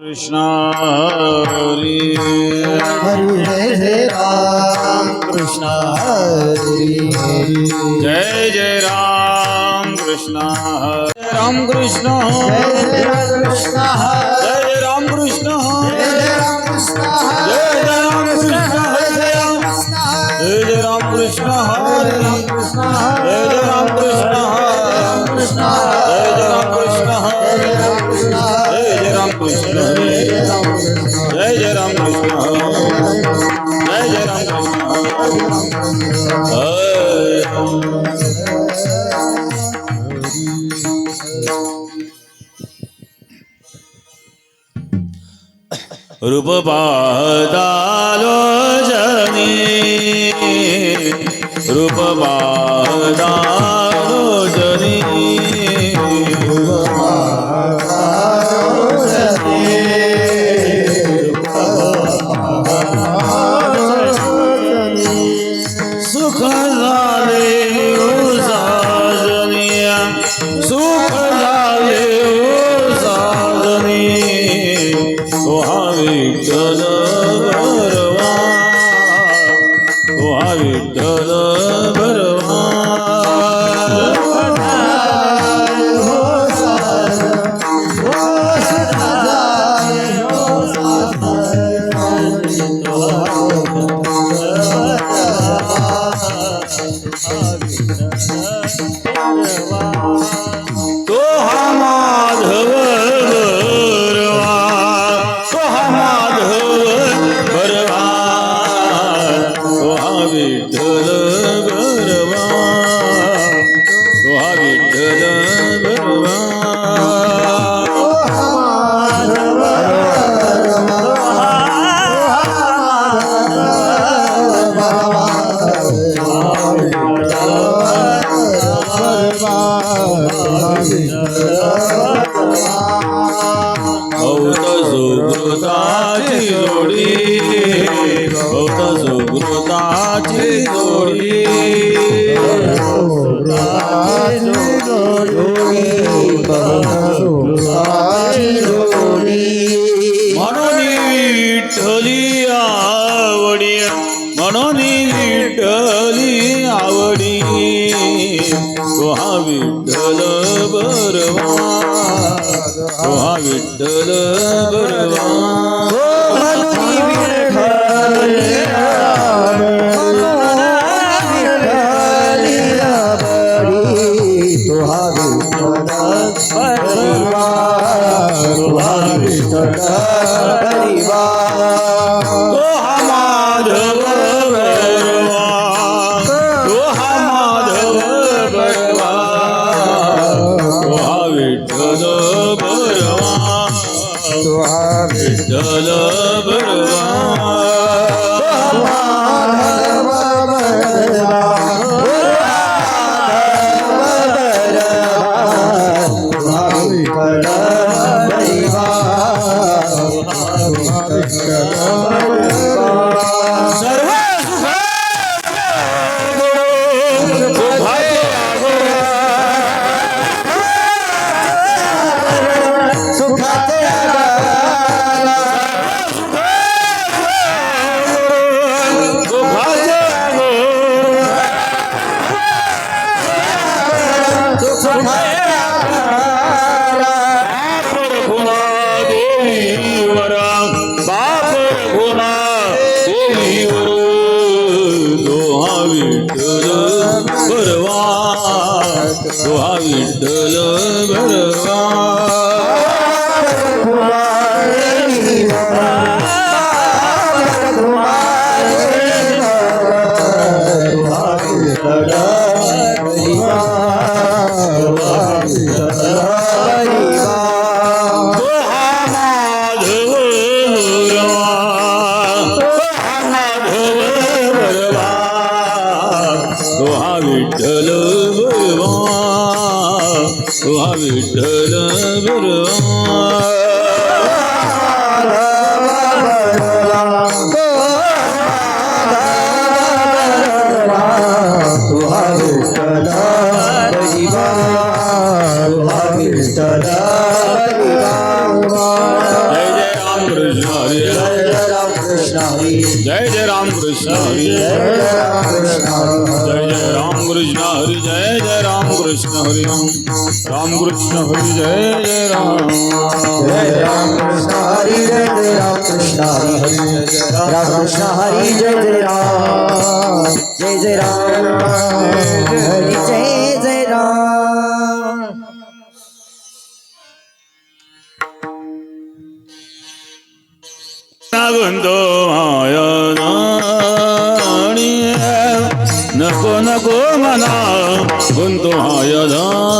कृष्ण हरी हरि जय राम कृष्ण हरि जय जय राम कृष्ण हरे राम कृष्ण जय कृष्ण जय राम कृष्ण जय राम कृष्ण जय राम कृष्ण जय राम कृष्ण जय राम कृष्ण जय राम कृष्ण जय राम कृष्ण जय राम कृष्ण जय राम कृष्ण जय जय राम कृष्ण जय जय राम कृष्ण हरे रूप पादालो जनी रूप पादालो जनी सुख झाले ओ साजनिया सुख झाले ओ साजनी तो हा विठ्ठल भरवा तो हा विठ्ठल भरवा तो हा माधव भरवा तो हा माधव भरवा तो हा विठ्ठल भरवा तो हा विठ्ठल भरवा बहुत सुकृताची जोडी बहुत सुकृताची जोडी म्हणून विठ्ठली आवडी म्हणून विठ्ठली आवडी तो हा विठ्ठल भरवा तो हा विठ्ठल भरवा तो हा माधव भरवा तो हा माधव भरवा तो हा विठ्ठल भरवा तो हा विठ्ठल भरवा सर्व विठ्ठल भरवा विठ्ठल जय जय जय जय राम कृष्ण हरी जय जय राम कृष्ण हरी जय जय राम कृष्ण हरी राम कृष्ण हरी जय जय राम कृष्ण हरी जय जय राम कृष्ण हरी राम कृष्ण हरी जय जय राम हरी जय जय राम बंधो मायदाणी नको नको मना बंधो मायदाणी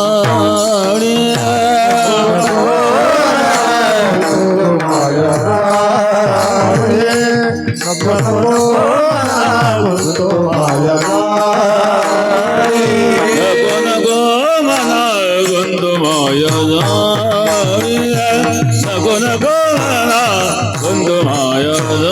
नको नको मना बंधो मायदाणी नको नको मना बंधो मायदाणी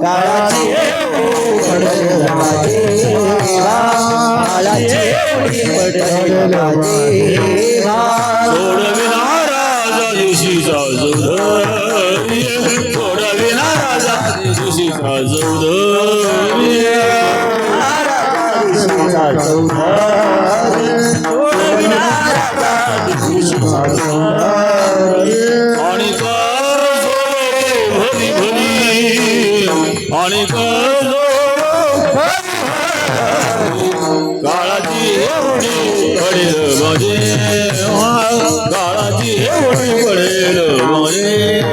काळाची एवढी पडेल सोडविना राजा दिवशीचा जोडवी सोडविना राजा दिवशीचा जोडवी आणि कर भली भली आणि कर काळाची एवढी पडेल माझे काळाची एवढी पडेल माझे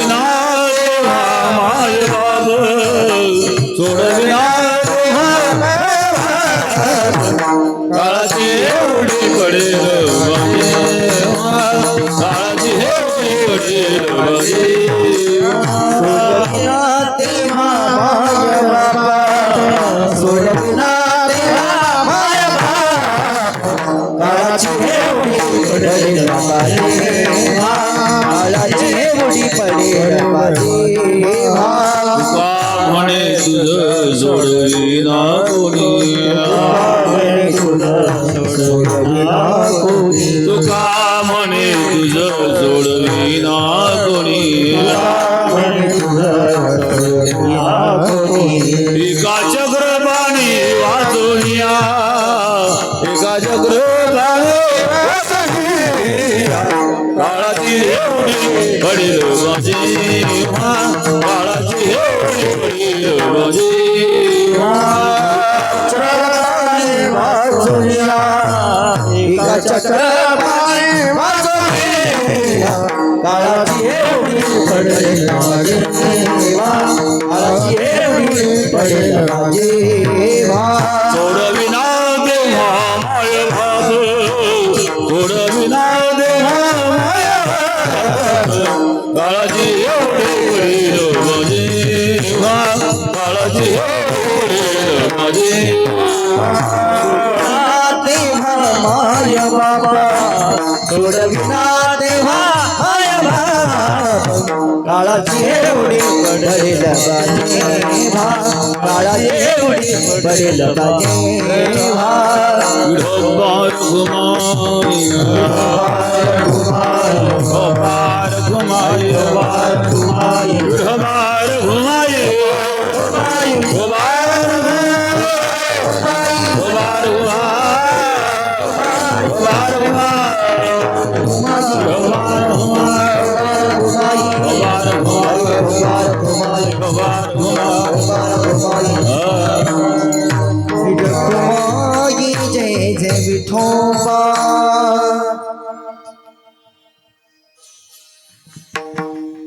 सोडविना माय बाब सोडविना काळाची एवढी पडेल काळाची एवढी पडेल म्हणे तुझं जोडविना कोणी तुका म्हणे तुझं जोडविना कोणी एका चक्रपाणी वाचोनिया एका चक्रपाणी काळाची एवढी पडेल माझी काळाची एवढी पडेल माझी काळाची एवढी पडेल सोडविना देवा माय भाग सोडविना देवा माय काळाची एवढी पडेल माझी काळाची एवढी पडेल माझी माय बाबा सोडविना देवा माय बाबा पडेल बाजे विठोबा रघुमाई विठोबा रघुमाई विठोबा रघुमाई विठोबाई जय जय विठोबा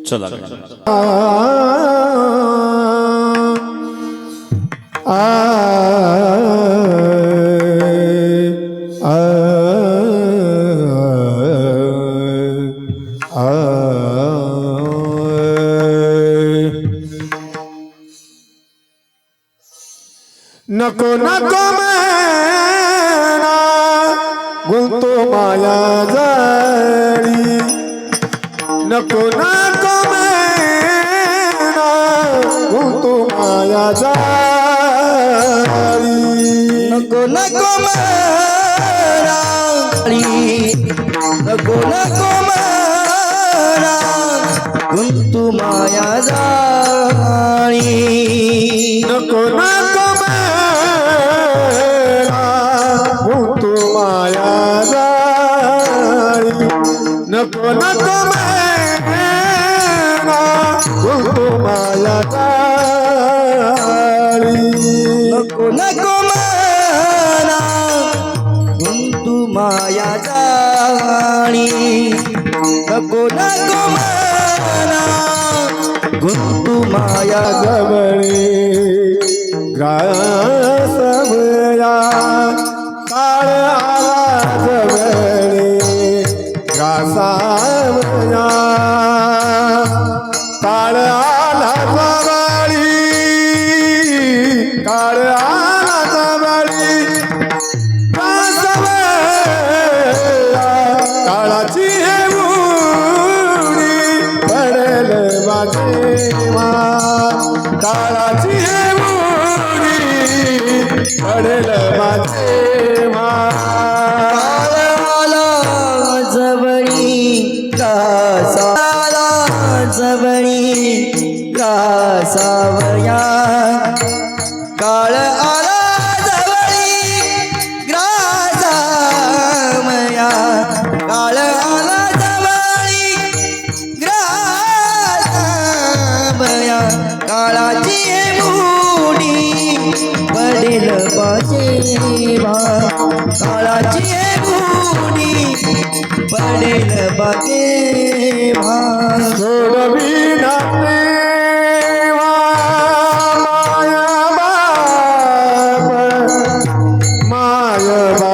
चला नको नको मैना गुंतो माया जाळी नको नको मैना गुंतो माया जाळी नको नको मारा नको नको मारा गुंतू माया जाळी नको नको मैना गुंतो माया जाळी नको नको मैना गुंतो माया जाळी नको नको मारा गुंतू माया जाळी नको नको मारा गुंतू माया जवळे ग्रासवया काळ आला जवळे ग्रासावया काळ आला जवळी काळ आला जवळी ग्रासवया काळाची हेऊणी पडेल बाजेवा काळाची हेऊणी पडेल बाजेवा काळाला जवळी कासाला जवळी कासावया काळ आला जवळी ग्रासामया काळ आला जवळी ग्रासामया काळाची मुडी पडेल बाजेवा काळाची मुडी पडेल बाजेवा सोडविना देवा माया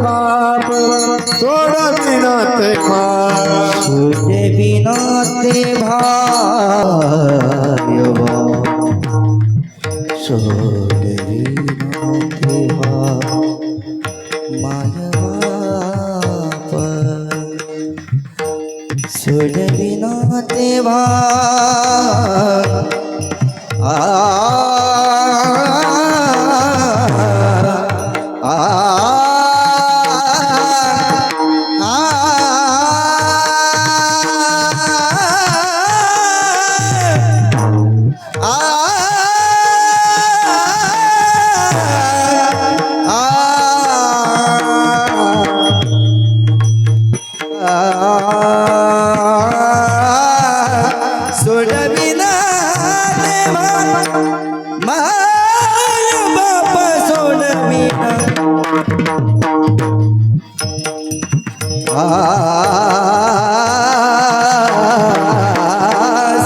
बाप तुझे बिना ते भाई सोडे बिना ते माय बाप सोडविना देवा माय बाप सोडविना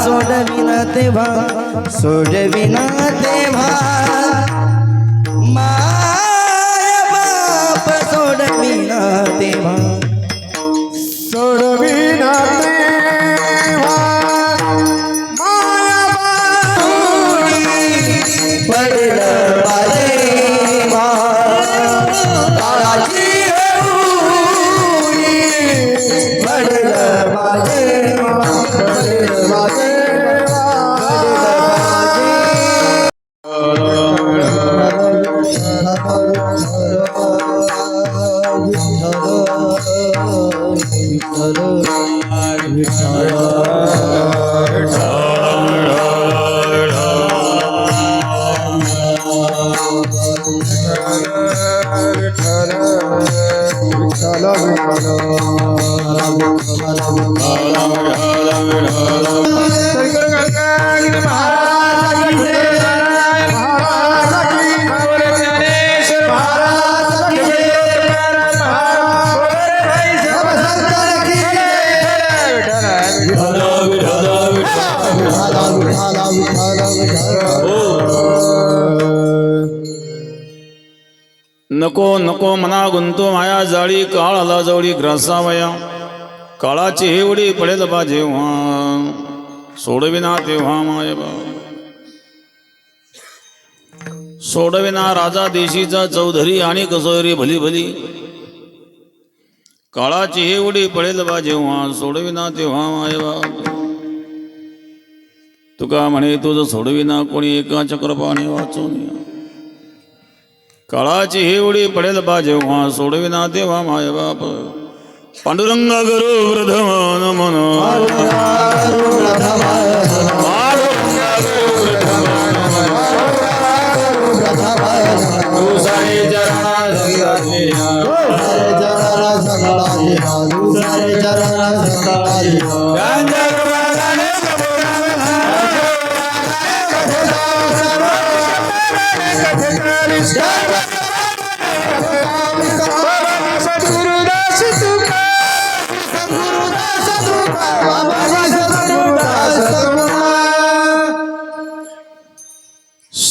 सोडविना देवा सोडविना देवा माय बाप सोडविना देवा सोडविना देवा पडलं बालेवा काळाची उडी पडलं बालेवा पडलं बालेवा नको नको मना गुंतो माया जाळी काळाला जवळी ग्रासावया काळाची हेवडी पडेल बा जेव्हा सोडविना तेव्हा माय बा सोडविना राजा देशीचा चौधरी आणि कसोरी भली भली काळाची हेवडी पडेल बा जेव्हा सोडविना तेव्हा माय बा तुका म्हणे तुझ सोडविना कोणी एका चक्रपाने वाचून काळाची हेवडी पडेल बा जेव्हा सोडविना तेव्हा माय बाप पांडुरंगा गुरु प्रथम मन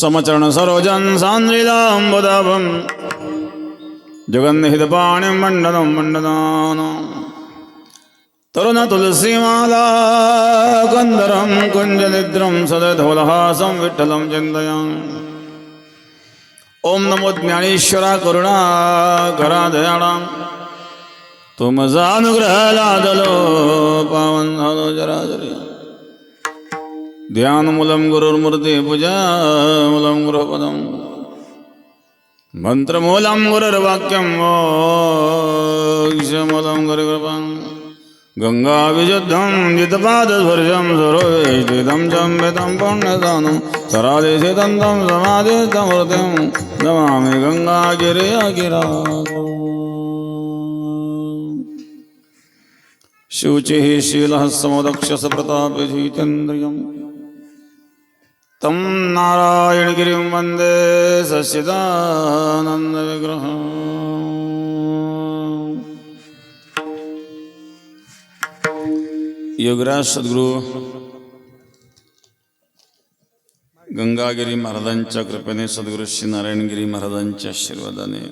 समचरण सरोजन सांद्रिदाम्बुदाभं जगन्निहितपाणिं मण्डनं मण्डनानं तरुण तुलसीमाला कंदरं कुञ्जनिद्रं सदधोलहासं विठ्ठलं चिन्तयामि ओम नमो ज्ञानेश्वरा करुणा करा दयाळा तुमचा अनुग्रह लादलो पावन झालो जराजरी ध्यान मूलम गुरुर्मूर्ती पूजा मूलम गुरुपदम मंत्र मूलम गुरुर्वाक्यम मोक्षमूलम गुरुकृपं गंगा विशुद्धं जितपादस्पर्शं सर्ववेष्टितं चम्बितं पुण्यदानं सरादेशितं तं समाधितमूर्तिं नमामि गंगागिरिगिरा शुचिः शीलः समदक्षस प्रतापे जितेन्द्रियम् तं नारायणगिरिं वन्दे सच्चिदानन्दविग्रहम् योगराज सद्गुरु गंगागिरी महाराजांच्या कृपेने सद्गुरु श्री नारायणगिरी महाराजांच्या आशीर्वादाने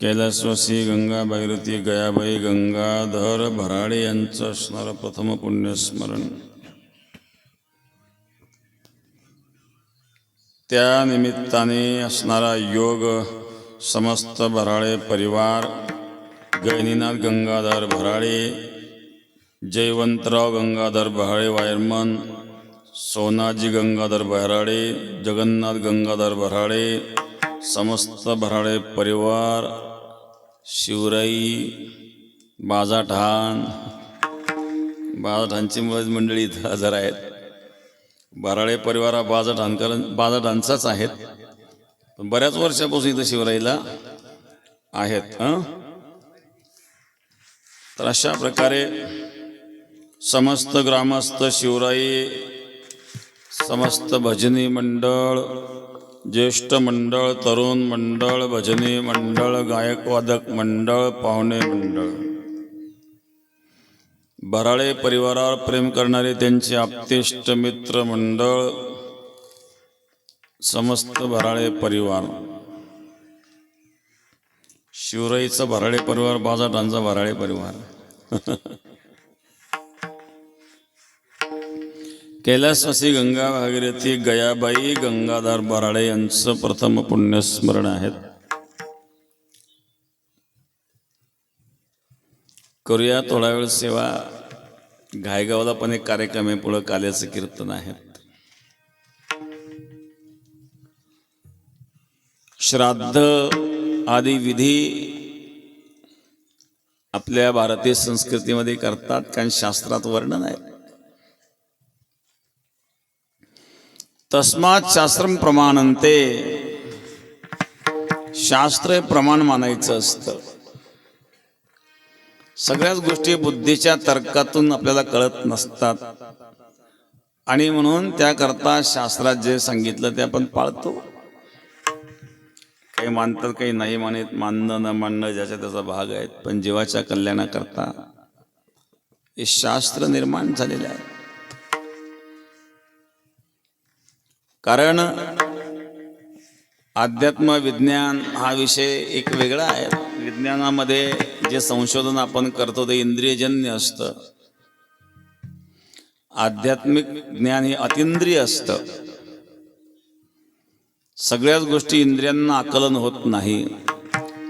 कैलासवासी गंगा भागीरथी गयाबाई गंगाधर भराडे यांचं असणारं प्रथम पुण्यस्मरण त्या निमित्ताने असणारा योग समस्त भराडे परिवार गैनीनाथ गंगाधर भराडे जयवंतराव गंगाधर भराडे वायरमन सोनाजी गंगाधर भराडे जगन्नाथ गंगाधर भराडे समस्त भराडे परिवार शिवराई बाजाठाणची मंडळी इथं हजर आहेत बराळे परिवार हा बाजा डान्सच आहेत, पण बऱ्याच वर्षापासून इथं शिवराईला आहेत. तर अशा प्रकारे समस्त ग्रामस्थ शिवराई, समस्त भजनी मंडळ, ज्येष्ठ मंडळ, तरुण मंडळ, भजनी मंडळ, गायक वादक मंडळ, पाहुणे मंडळ, बराळे परिवारावर प्रेम करणारे त्यांचे आप्तेष्ट मित्र मंडळ, समस्त बराळे परिवार, शिवराईचा बराळे परिवार, बाजा डांचा बराळे परिवार. कैलासवासी गंगा भागीरथी गयाबाई गंगाधर बराळे यांचं प्रथम पुण्यस्मरण आहेत. करूया थोडा वेळ सेवा. घायगावला पण एक कार्यक्रम आहे, पुढं काल्याचं कीर्तन आहे. श्राद्ध आदी विधी आपल्या भारतीय संस्कृतीमध्ये करतात, कारण शास्त्रात वर्णन आहे. तस्मात् शास्त्रम प्रमाणन्ते, शास्त्र प्रमाण मानायचं असतं. सगळ्याच गोष्टी बुद्धीच्या तर्कातून आपल्याला कळत नसतात, आणि म्हणून त्याकरता शास्त्रात जे सांगितलं ते आपण पाळतो. काही मानतात, काही नाही मानत. मानणं न मानणं ज्याचा त्याचा भाग आहेत, पण जीवाच्या कल्याणाकरता हे शास्त्र निर्माण झालेले आहे. कारण अध्यात्म विज्ञान हा विषय एक वेगळा आहे. विज्ञानामध्ये जे संशोधन आपण करतो ते इंद्रियजन्य असतं. आध्यात्मिक ज्ञान हे अतिंद्रिय असतं. सगळ्याच गोष्टी इंद्रियांना आकलन होत नाही.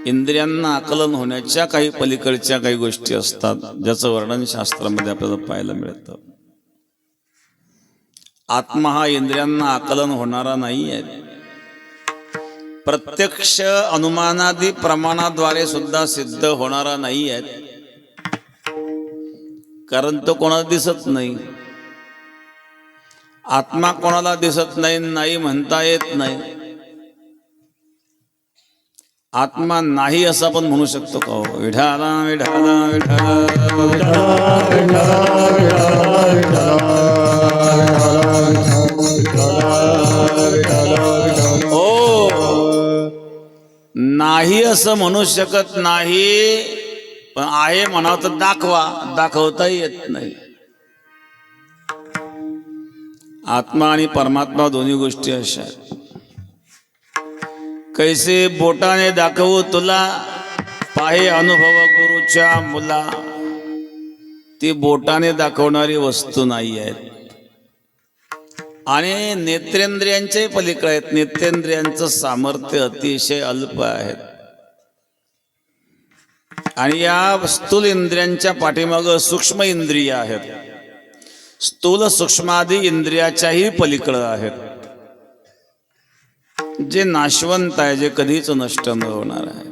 इंद्रियांना आकलन होण्याच्या काही पलीकडच्या काही गोष्टी असतात, ज्याचं वर्णन शास्त्रामध्ये आपल्याला पाहायला मिळतं. आत्मा हा इंद्रियांना आकलन होणारा नाही आहे. प्रत्यक्ष अनुमानादी प्रमाणाद्वारे सुद्धा सिद्ध होणारा नाही आहे, कारण तो कोणाला दिसत नाही. आत्मा कोणाला दिसत नाही, नाही म्हणता येत नाही. आत्मा नाही असं आपण म्हणू शकतो का? विठाला विठाला विठाला नाही असं म्हणू शकत नाही, पण आहे म्हणावं तर दाखवा, दाखवता येत नाही. आत्मा आणि परमात्मा दोन्ही गोष्टी अशा आहेत. कैसे बोटाने दाखवू तुला, पाहे अनुभव गुरुच्या मुला. ती बोटाने दाखवणारी वस्तू नाही आहे, आणि नेत्रेंद्रियांचे पलीकडे आहेत. नेत्रेंद्रियांचं सामर्थ्य अतिशय अल्प आहे, आणि या स्थूल इंद्रियांच्या पाठीमागं सूक्ष्म इंद्रिय आहेत. स्थूल सूक्ष्मादी इंद्रियाच्याही पलीकडे आहेत, जे नाशवंत आहे, जे कधीच नष्ट न होणार आहे.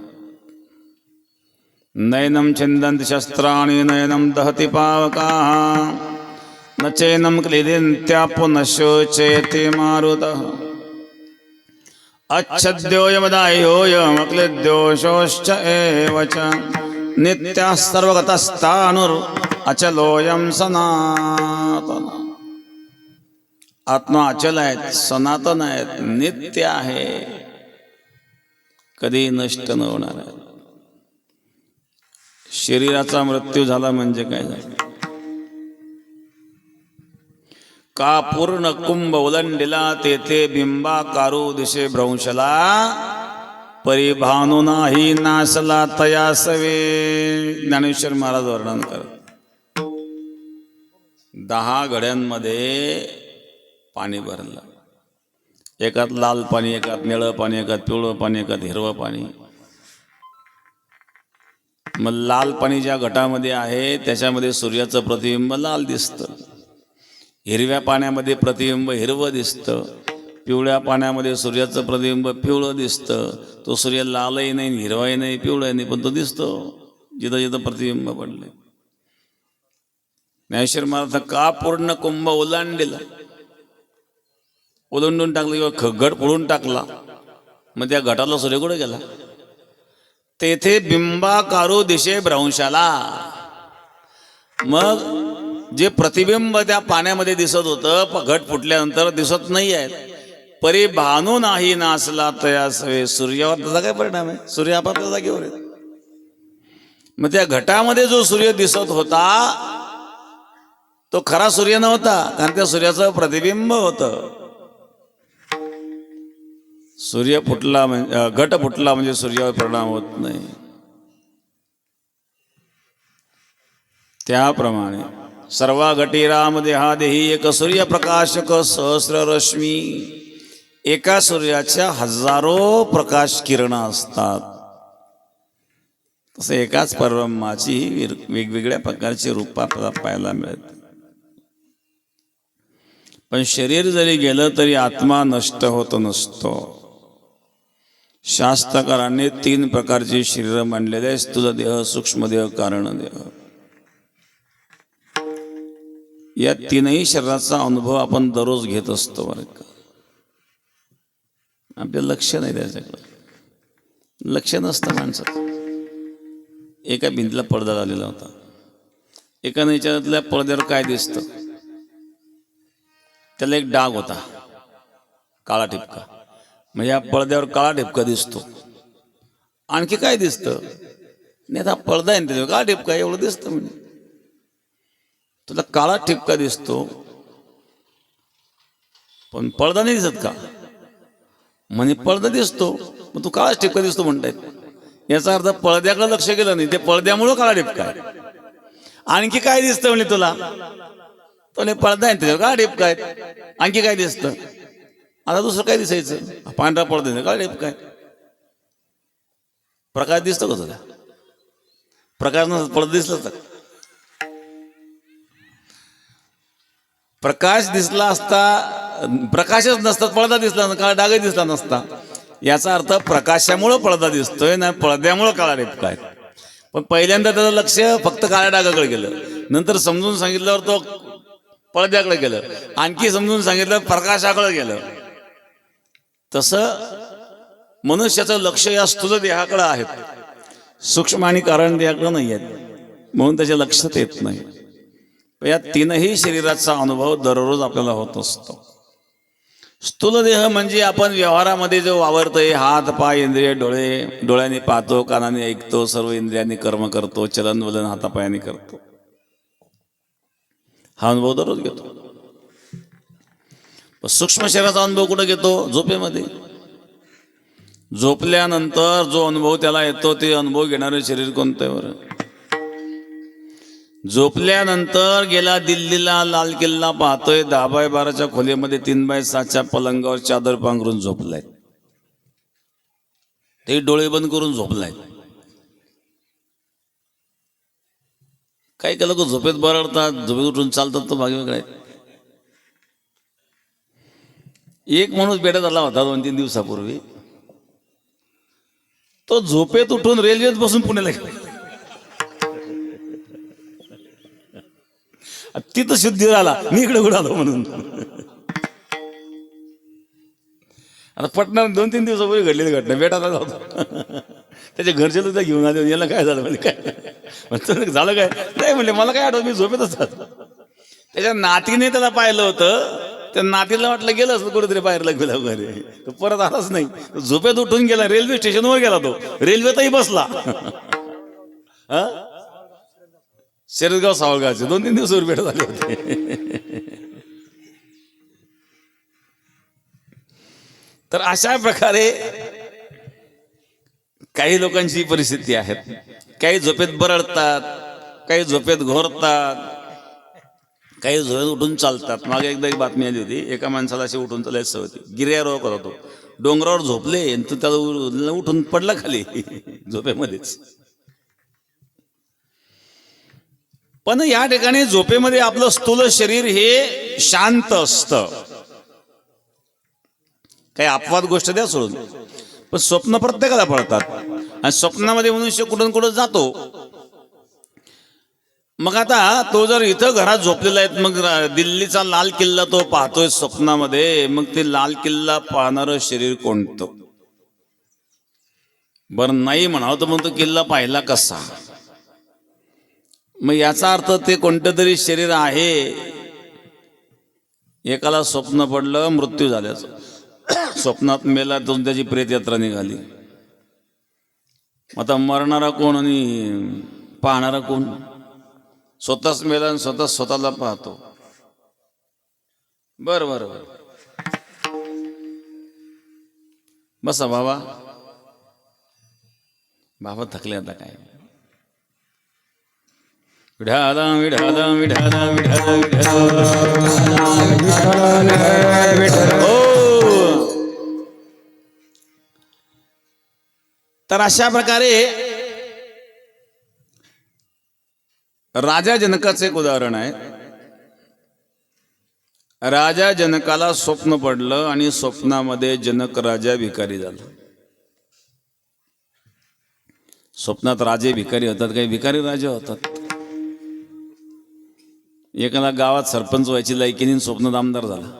नयनम छिंदन्ति शस्त्राणि नयनम दहति पावकाः न चैनम क्लेदिन्त्यापो न शोचयति मारुतः. अच्छद्योऽयमदाह्योऽयमक्लेद्योषोश्च एव च नित्यः सर्वगतस्तानुर् अचलोऽयं सनातनः. आत्मा अचल आहेत, सनातन आहेत, नित्य आहे, कधी नष्ट न होणार आहे. शरीराचा मृत्यू झाला म्हणजे काय झालं? का पूर्ण कुंभ उलंडिला, तेथे बिंबाकारू दिशे भ्रंशला. परिभानु नाही नासला तयासवे. ज्ञानेश्वर महाराज वर्णन करत. 10 घड्यांमध्ये पाणी भरलं. एकात लाल पाणी, एकात निळं पाणी, एकात पिवळं पाणी, एकात हिरवं पाणी. मग लाल पाणी ज्या घटामध्ये आहे त्याच्यामध्ये सूर्याचं प्रतिबिंब लाल दिसतं. हिरव्या पाण्यामध्ये प्रतिबिंब हिरवं दिसतं. पिवळ्या पाण्यामध्ये सूर्याचं प्रतिबिंब पिवळं दिसतं. तो सूर्य लालही नाही, हिरवाही नाही, पिवळाही नाही, पण तो दिसतो जिथं जिथं प्रतिबिंब पडले. ज्ञानेश्वर महाराज का पूर्ण कुंभ ओलांडला. ओलंडून टाकलं किंवा घट फोडून टाकला, मग त्या घटाला सूर्य कुठे गेला? तेथे बिंबाकारू दिशे भ्रंशाला. मग जे प्रतिबिंब त्या पाण्यामध्ये दिसत होतं घट फुटल्यानंतर दिसत नाही आहे. परी भानू नाही नासला तया सवे. सूर्यावर त्याचा काय परिणाम आहे? सूर्य आपापल्या जागेवर आहे. मग त्या घटामध्ये जो सूर्य दिसत होता तो खरा सूर्य नव्हता, कारण त्या सूर्याचं प्रतिबिंब होतं. सूर्य फुटला म्हणजे घट फुटला म्हणजे सूर्यावर परिणाम होत नाही. त्याप्रमाणे सर्वा घटी राम देहा देही एक सूर्यप्रकाशक सहस्र रश्मी. एका सूर्याच्या हजारो प्रकाश किरण असतात. तसे एकाच परब्रह्माची वेगवेगळ्या प्रकारची रूप आपल्याला पाहायला मिळते. पण शरीर जरी गेलं तरी आत्मा नष्ट होत नसतो. शास्त्रकारांनी 3 प्रकारची शरीर मांडलेले आहे: स्थूल देह, सूक्ष्म देह, कारण देह. या 3ही शरीराचा अनुभव आपण दररोज घेत असतो बरं का. आपलं लक्ष नाही त्याच्याकडे, लक्ष नसतं माणसाचं. एका भिंतीला पडदा झालेला होता. एकाने विचारतल्या पडद्यावर काय दिसतं? त्याला एक डाग होता, काळा ठिपका. म्हणजे या पडद्यावर काळा ठिपका दिसतो. आणखी काय दिसतं? नाही, आता पडदा आहे त्याच्यावर काळा ठिपका एवढं दिसतं. म्हणजे तुला काळा ठिपका दिसतो पण पडदा नाही दिसत का? म्हणजे पडदा दिसतो मग तू काळा ठिपका दिसतो म्हणतायत. याचा अर्थ पडद्याकडे लक्ष केलं नाही, ते पडद्यामुळं काळा ठिपका आहे. आणखी काय दिसतं म्हणजे तुला? तो पडदा आहे त्याच्यावर काळा ठिपका आहे. आणखी काय दिसतं? आता दुसरं काय दिसायचं? पांढरा पडदा काळा ठिपका आहे. प्रकाश दिसतो का तुला? प्रकाश नसत पडदा दिसला तर प्रकाश दिसला असता, प्रकाशच नसतात पडदा दिसला नसता, काळा डागही दिसला नसता. याचा अर्थ प्रकाशामुळं पडदा दिसतोय ना पडद्यामुळं काळा ठिपका आहे. पण पहिल्यांदा त्याचं लक्ष फक्त काळ्या डागाकडे गेलं, नंतर समजून सांगितल्यावर तो पडद्याकडे गेलं, आणखी समजून सांगितलं प्रकाशाकडे गेलं. तसं मनुष्याचं लक्ष या स्थूल देहाकडे आहे, सूक्ष्म आणि कारण देहाकडे नाही आहेत. म्हणून त्याच्या लक्षात येत नाही. या 3ही शरीराचा अनुभव दररोज आपल्याला होत असतो. स्थूल देह म्हणजे आपण व्यवहारामध्ये जो वावरतोय, हात पाय इंद्रिय डोळे, डोळ्याने पाहतो, कानाने ऐकतो, सर्व इंद्रियांनी कर्म करतो, चलन वलन हातापायाने करतो. हा अनुभव दररोज घेतो. सूक्ष्म शरीराचा अनुभव कुठे घेतो? झोपेमध्ये. झोपल्यानंतर जो अनुभव त्याला येतो ते अनुभव घेणारे शरीर कोणतं आहे बरं? झोपल्यानंतर गेला दिल्लीला, लाल किल्ला पाहतोय, 10x12च्या खोलीमध्ये 3x7च्या पलंगावर चादर पांघरून झोपलाय. ते डोळे बंद करून झोपलाय. काही काही लोक झोपेत बरडतात, झोपेत उठून चालतात, तो भाग वेगळा आहे. एक माणूस बेड्यात आला होता 2-3 दिवसापूर्वी. तो झोपेत उठून रेल्वेत बसून पुण्याला गेला. तिथं शुद्धी आला, मी इकडे कुठं आलो म्हणून. आता पटणार 2-3 दिवसापूर्वी घडलेली घटना. बेटा आला होता, त्याच्या घरचे लोक घेऊन आले. याला काय झालं म्हणजे काय झालं काय नाही म्हणले, मला काय आठवत, मी झोपेत असतात. त्याच्या नातीने त्याला पाहिलं होतं. त्या नातीला वाटलं गेलं असं कुठेतरी बाहेरला गेला वगैरे, तो परत आलाच नाही. झोपेत उठून गेला, रेल्वे स्टेशनवर गेला, तो रेल्वेतही बसला. शिरदगाव सावळगावचे 2-3 दिवसावर भेट झाले होते. तर अशा प्रकारे काही लोकांची परिस्थिती आहे. काही झोपेत बरडतात, काही झोपेत घोरतात, काही झोपेत उठून चालतात. मागे एकदा एक बातमी आली होती, एका माणसाला अशी उठून चालायची सवय होती. गिर्यारोहक होता तो, डोंगरावर झोपले आणि तो त्याला उठून पडला खाली झोपेमध्येच. पण या ठिकाणी झोपेमध्ये आपलं स्थूल शरीर हे शांत असतं. काही अपवाद गोष्ट द्या सोडून, पण स्वप्न प्रत्येकाला पडतात आणि स्वप्नामध्ये मनुष्य कुठून कुठं जातो. मग आता तो जर इथं घरात झोपलेला आहे मग दिल्लीचा लाल किल्ला तो पाहतोय स्वप्नामध्ये, मग ते लाल किल्ला पाहणारं शरीर कोणतं? बरं नाही म्हणावं तर मग तो किल्ला पाहिला कसा? मग याचा अर्थ ते कोणतं तरी शरीर आहे. एकाला स्वप्न पडलं मृत्यू झाल्याचं, स्वप्नात मेला तो त्याची प्रेतयात्रा निघाली. आता मरणारा कोण आणि पाहणारा कोण? स्वतःच मेला आणि स्वतःला पाहतो. बर बर बर, बसा बाबा. बाबा थकले आता काय. विढाला विढाला विढाला विढाला विढाला. हो, तर अशा प्रकारे राजा जनकाचे एक उदाहरण आहे. राजा जनकाला स्वप्न पडलं आणि स्वप्नामध्ये जनक राजा भिकारी झाला. स्वप्नात राजे भिकारी होतात, काही भिकारी राजे होतात. एखादा गावात सरपंच व्हायची लायकीने स्वप्नात आमदार झाला.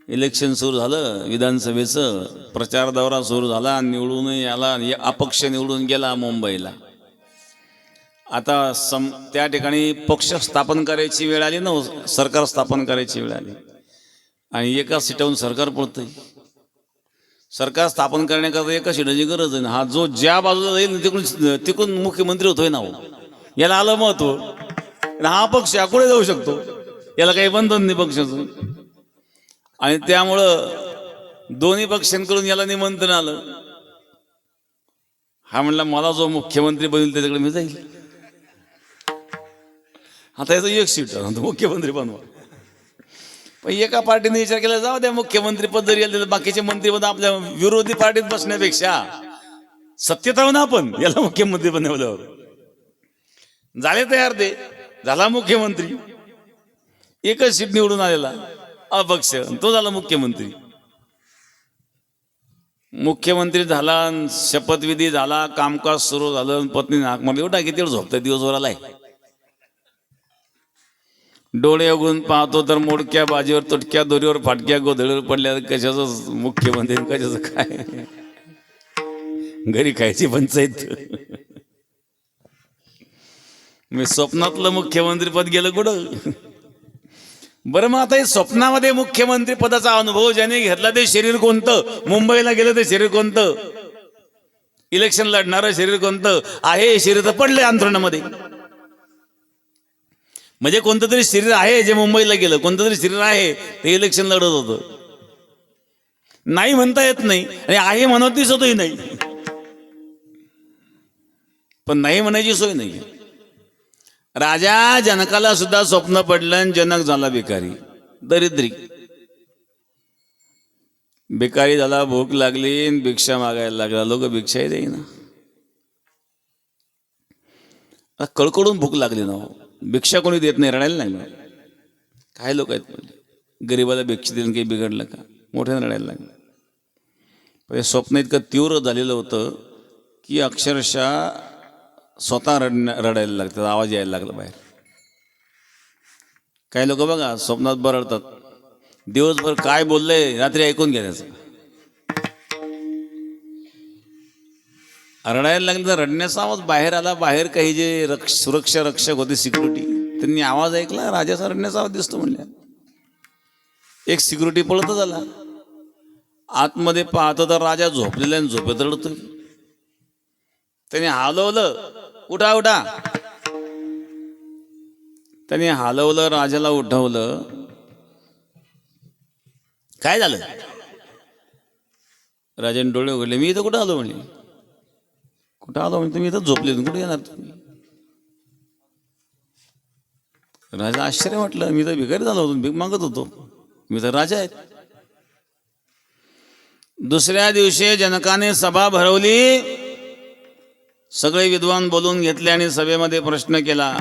इलेक्शन सुरू झालं, विधानसभेचं प्रचार दौरा सुरू झाला, निवडून आला, अपक्ष निवडून गेला मुंबईला. आता त्या ठिकाणी पक्ष स्थापन करायची वेळ आली ना, सरकार स्थापन करायची वेळ आली आणि एका सीटावरून सरकार पडतंय. सरकार स्थापन करण्याकरता एका सीटाची गरज आहे ना. हा जो ज्या बाजूला जाईल तिकडून मुख्यमंत्री होतोय ना. याला आलं महत्व. हा पक्ष कुठे जाऊ शकतो, याला काही बंधन नाही पक्षाचं. आणि त्यामुळं दोन्ही पक्षांकडून याला निमंत्रण आलं. हा म्हणला मला जो मुख्यमंत्री बनेल त्याच्याकडे मी जाईल. आता याचं एक सीट मुख्यमंत्री बनवा. पण एका पार्टीने विचार केला जाऊ द्या मुख्यमंत्री पद जरी आले तर बाकीचे मंत्रीपद आपल्या विरोधी पार्टीत बसण्यापेक्षा सत्तेत राहून आपण याला मुख्यमंत्री बनवल्यावर झाले तयार. ते झाला मुख्यमंत्री. एकच सीट निवडून आलेला अपक्ष, तो झाला मुख्यमंत्री. मुख्यमंत्री झाला, शपथविधी झाला, कामकाज सुरू झालं. पत्नीने हाक मारली, उठा किती वेळ झोपतोय, दिवसभराला आहे. डोळे उघडून पाहतो तर मोडक्या बाजीवर, तुटक्या दोरीवर, फाटक्या गोधडीवर पडल्या. कशाचं मुख्यमंत्री, कशाचं काय, घरी खायची पंचायत. मी स्वप्नातलं मुख्यमंत्री पद गेलं कुठं. बरं मग आता हे स्वप्नामध्ये मुख्यमंत्री पदाचा अनुभव ज्याने घेतला ते शरीर कोणतं? मुंबईला गेलं ते शरीर कोणतं? इलेक्शन लढणारं शरीर कोणतं आहे? हे शरीर तर पडलंय अंथरुणामध्ये. म्हणजे कोणतं तरी शरीर आहे जे मुंबईला गेलं, कोणतं तरी शरीर आहे ते इलेक्शन लढत होतं. नाही म्हणता येत नाही आणि आहे म्हणत दिसतही नाही. पण नाही म्हणायची सोय नाही. राजा जनकाला सुद्धा स्वप्न पडलं आणि जनक झाला भिकारी, दरिद्री. भिकारी झाला, भूक लागली, भिक्षा मागायला लागला. लोक भिक्षाही देईना. कळकळून भूक लागली ना, भिक्षा कोणी देत नाही, रडायला लागलं. काय लोक आहेत म्हणजे गरीबाला भिक्षा देऊन काही बिघडलं का? मोठ्याने रडायला लागलं. पण स्वप्न इतकं तीव्र झालेलं होतं की अक्षरशः स्वतः रडायला लागतात, आवाज यायला लागला बाहेर. काही लोक बघा स्वप्नात बरडतात. दिवसभर काय बोललंय रात्री ऐकून घ्यायचं. रडायला लागलं तर रडण्याचा आवाज बाहेर आला. बाहेर काही जे सुरक्षा रक्षक होते, सिक्युरिटी, त्यांनी आवाज ऐकला, राजाचा रडण्याचा आवाज दिसतो म्हणल्या. एक सिक्युरिटी पळतच आला. आतमध्ये पाहतो तर राजा झोपलेला आणि झोपेत रडतोय. त्याने हलवलं, उठा उठा. त्याने हलवलं, राजाला उठवलं. काय झालं? राजाने डोळे उघडले. मी इथं कुठं आलो म्हणे. कुठं आलो म्हणजे तुम्ही इथं झोपले, कुठे येणार तुम्ही? राजा आश्चर्य म्हटलं, मी तर भिकारी झालो होतो, भीक मागत होतो, मी तर राजा आहे. दुसऱ्या दिवशी जनकाने सभा भरवली. सगळे विद्वान बोलून घेतले आणि सभेमध्ये प्रश्न केला.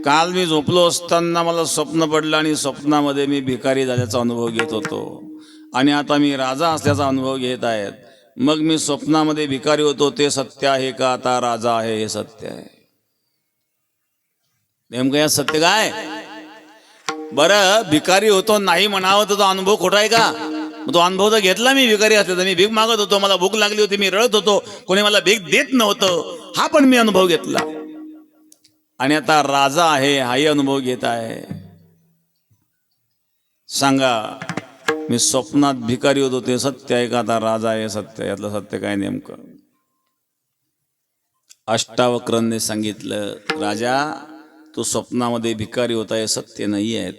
काल मी झोपलो असताना मला स्वप्न पडलं आणि स्वप्नामध्ये मी भिकारी झाल्याचा अनुभव घेत होतो आणि आता मी राजा असल्याचा अनुभव घेत आहेत. मग मी स्वप्नामध्ये भिकारी होतो ते सत्य आहे का आता राजा आहे हे सत्य आहे? नेमकं या सत्य काय? बरं भिकारी होतो नाही म्हणावं तर तो अनुभव खोटा आहे का? तो अनुभव तर घेतला मी भिकारी असले तर. मी भीक मागत होतो, मला भूक लागली होती, मी रडत होतो, कोणी मला भीक देत नव्हतं, हा पण मी अनुभव घेतला. आणि आता राजा आहे हाही अनुभव घेत आहे. सांगा मी स्वप्नात भिकारी होतो ते सत्य आहे का आता राजा आहे सत्य? यातलं सत्य काय नेमकं? अष्टावक्रने सांगितलं, राजा तू स्वप्नामध्ये भिकारी होता हे सत्य नाही आहे,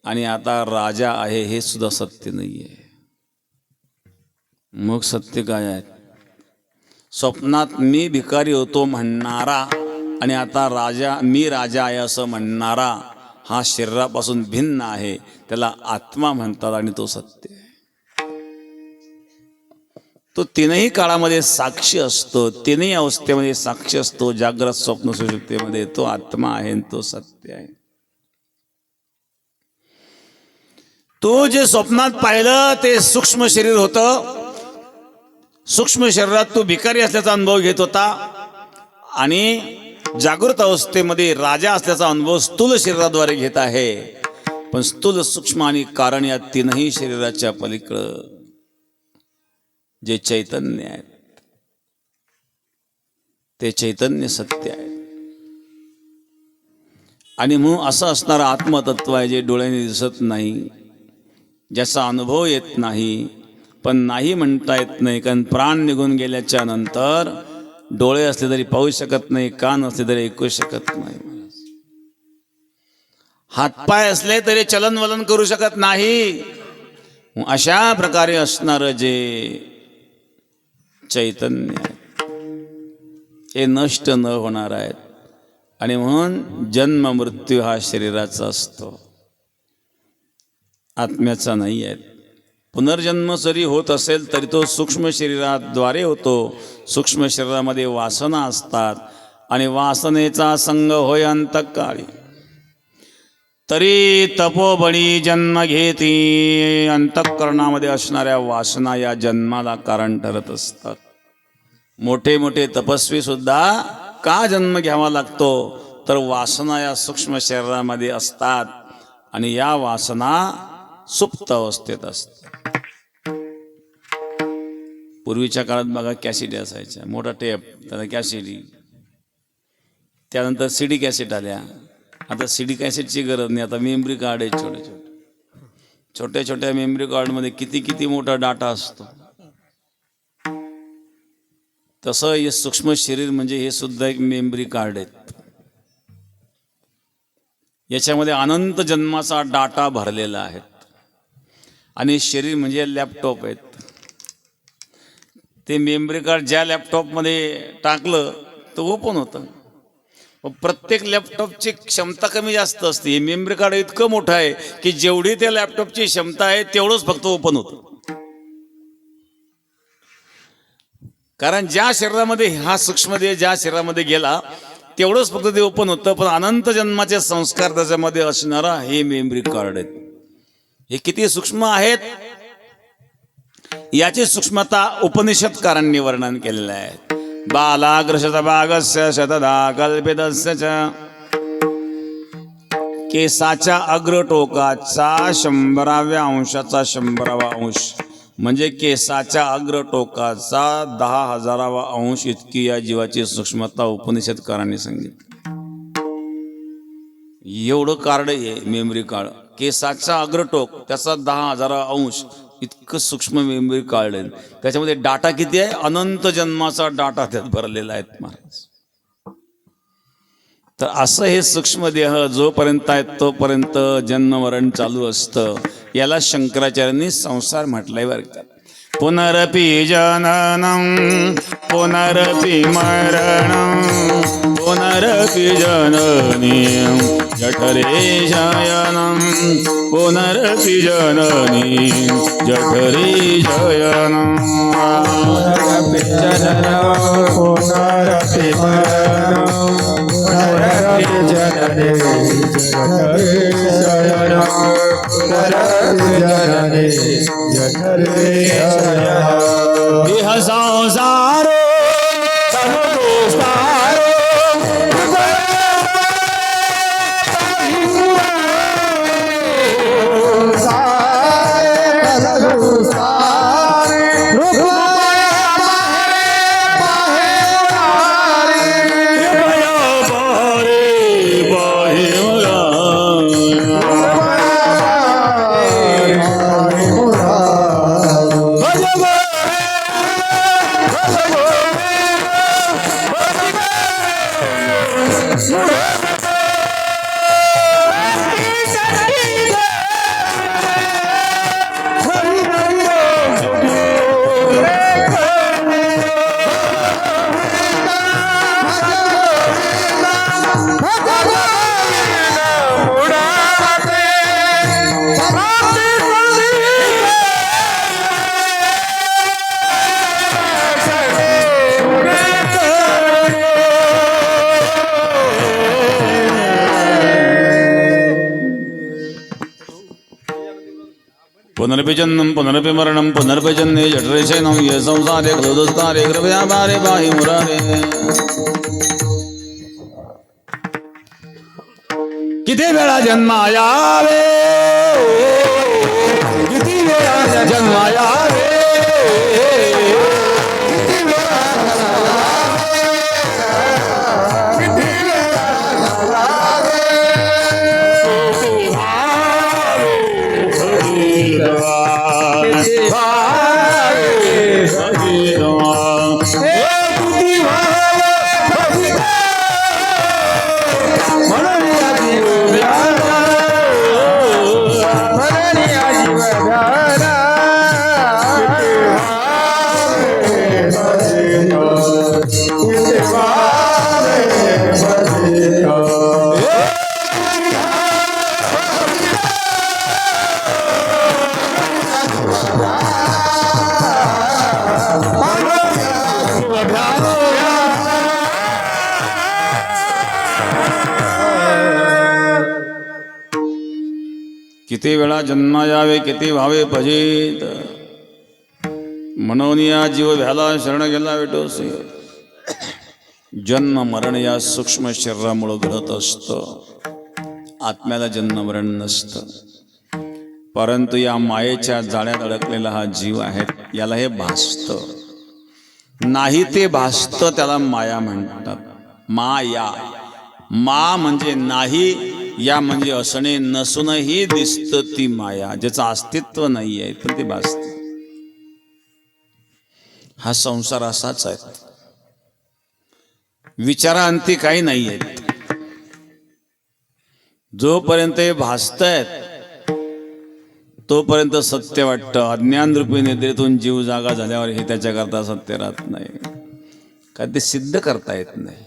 आणि आता राजा आहे हे सुद्धा सत्य नाही आहे. मग सत्य काय आहे? स्वप्नात मी भिकारी होतो म्हणणारा आणि आता मी राजा आहे असं म्हणणारा हा शरीरापासून भिन्न आहे, त्याला आत्मा म्हणतात आणि तो सत्य आहे. तो तीनही काळामध्ये साक्षी असतो, तीनही अवस्थेमध्ये साक्षी असतो, जागृत स्वप्न सुषुप्तीमध्ये. तो आत्मा आहे आणि तो सत्य आहे. तो जे स्वप्नात पाहिलं ते सूक्ष्म शरीर होतं. सूक्ष्म शरीरात तो भिकारी असल्याचा अनुभव घेत होता आणि जागृत अवस्थेमध्ये राजा असल्याचा अनुभव स्थूल शरीराद्वारे घेत आहे. पण स्थूल, सूक्ष्म आणि कारण या तीनही शरीराच्या पलीकडं जे चैतन्य आहे ते चैतन्य सत्य आहे. आणि म्हणून असं असणारं आत्मतत्व आहे जे डोळ्याने दिसत नाही, ज्याचा अनुभव येत नाही. पण नाही म्हणता येत नाही, कारण प्राण निघून गेल्याच्या नंतर डोळे असले तरी पाहू शकत नाही, कान असले तरी ऐकू शकत नाही, हातपाय असले तरी चलनवलन करू शकत नाही. अशा प्रकारे असणारं जे चैतन्य आहे हे नष्ट न होणार आहेत. आणि म्हणून जन्म मृत्यू हा शरीराचा असतो, आत्म्याचा नाही आहे. पुनर्जन्म जरी होत असेल तरी तो सूक्ष्म शरीराद्वारे होतो. सूक्ष्म शरीरामध्ये वासना असतात आणि वासनेचा संग होय अंतकाळी. तरी तपोबळी जन्म घेती. अंतःकरणामध्ये असणाऱ्या वासना या जन्माला कारण ठरत असतात. मोठे मोठे तपस्वी सुद्धा का जन्म घ्यावा लागतो तर वासना या सूक्ष्म शरीरामध्ये असतात आणि या वासना सुप्त अवस्थेत असतात. पूर्वीच्या काळात बघा कॅसेट असायच्या, मोठा टेप, त्याला कॅसेट, त्यानंतर सीडी कॅसेट आल्या. आता सीडी कॅसेटची गरज नाही, आता मेमरी कार्ड आहे छोटे छोटे. छोट्या छोट्या मेमरी कार्डमध्ये किती किती मोठा डाटा असतो. तसं हे सूक्ष्म शरीर म्हणजे हे सुद्धा एक मेमरी कार्ड आहेत. याच्यामध्ये अनंत जन्माचा डाटा भरलेला आहे. आणि शरीर म्हणजे लॅपटॉप आहेत. ते मेमरी कार्ड ज्या लॅपटॉपमध्ये टाकलं तर ओपन होतं. प्रत्येक लॅपटॉपची क्षमता कमी जास्त असते. हे मेमरी कार्ड इतकं मोठं आहे की जेवढी त्या लॅपटॉपची क्षमता आहे तेवढंच फक्त ओपन होतं. कारण ज्या शरीरामध्ये हा सूक्ष्मदेह ज्या शरीरामध्ये गेला तेवढंच फक्त ते ओपन होतं. पण अनंत जन्माचे संस्कार त्याच्यामध्ये असणारा हे मेमरी कार्ड आहेत. हे किती सूक्ष्म आहेत याची सूक्ष्मता उपनिषदकारांनी वर्णन केलेलं आहे. बालाग्रशतभागस्य शतधा कल्पितस्य च केसाच्या अग्रटोकाचा 100व्या अंशाचा 100वा अंश म्हणजे केसाच्या अग्रटोकाचा 10,000वा अंश इतकी या जीवाची सूक्ष्मता उपनिषदकारांनी सांगितली. एवढं कार्ड आहे मेमरी कार्ड. केसाचा अग्रटोक त्याचा 10,000वा अंश इतकं सूक्ष्म मेमरी कार्ड आहे. त्याच्यामध्ये डाटा किती आहे? अनंत जन्माचा डाटा त्यात भरलेला आहे महाराज. तर असं हे सूक्ष्मदेह जोपर्यंत आहे तोपर्यंत जन्ममरण चालू असतं. याला शंकराचार्यांनी संसार म्हटलंय बरं का. पुनरपि जननं पुनरपि मरणं पुनरपि जननी जठरे शयनं पुनरपि जननी जठरे शयनं पुनरपि जननं पुनरपि मरणं जननी शरण जननी शरण इह संसार पुनरपि जन्म पुनरपि मरणम पुनरपि जन्मे जठरे शयनं ये संसारे क्रोधस्तारे कृपया पारे पाहि मुरारे। किती वेळा जन्मायावे किती वेळा जन्मायावे किती वेळा जन्मा यावे किती व्हावे भजित म्हणून या जीव भ्याला शरण गेला विटोसे। जन्म मरण या सूक्ष्म शरीरामुळे घडत असतं, आत्म्याला जन्म मरण नसतं। परंतु या मायेच्या जाळ्यात अडकलेला हा जीव आहे, याला हे भासतं नाही, ते भासतं त्याला माया म्हणतात। माया मा म्हणजे नाही, या म्हणजे असणे नसूनही दिसतं ती माया, ज्याचं अस्तित्व नाही आहे पण ते भासते। हा संसार असाच आहे, विचारांती काही नाही आहेत। जोपर्यंत हे भासतायत तोपर्यंत सत्य वाटतं। अज्ञान रूपी निद्रेतून जीव जागा झाल्यावर हे त्याच्याकरता सत्य राहत नाही, का ते सिद्ध करता येत नाही।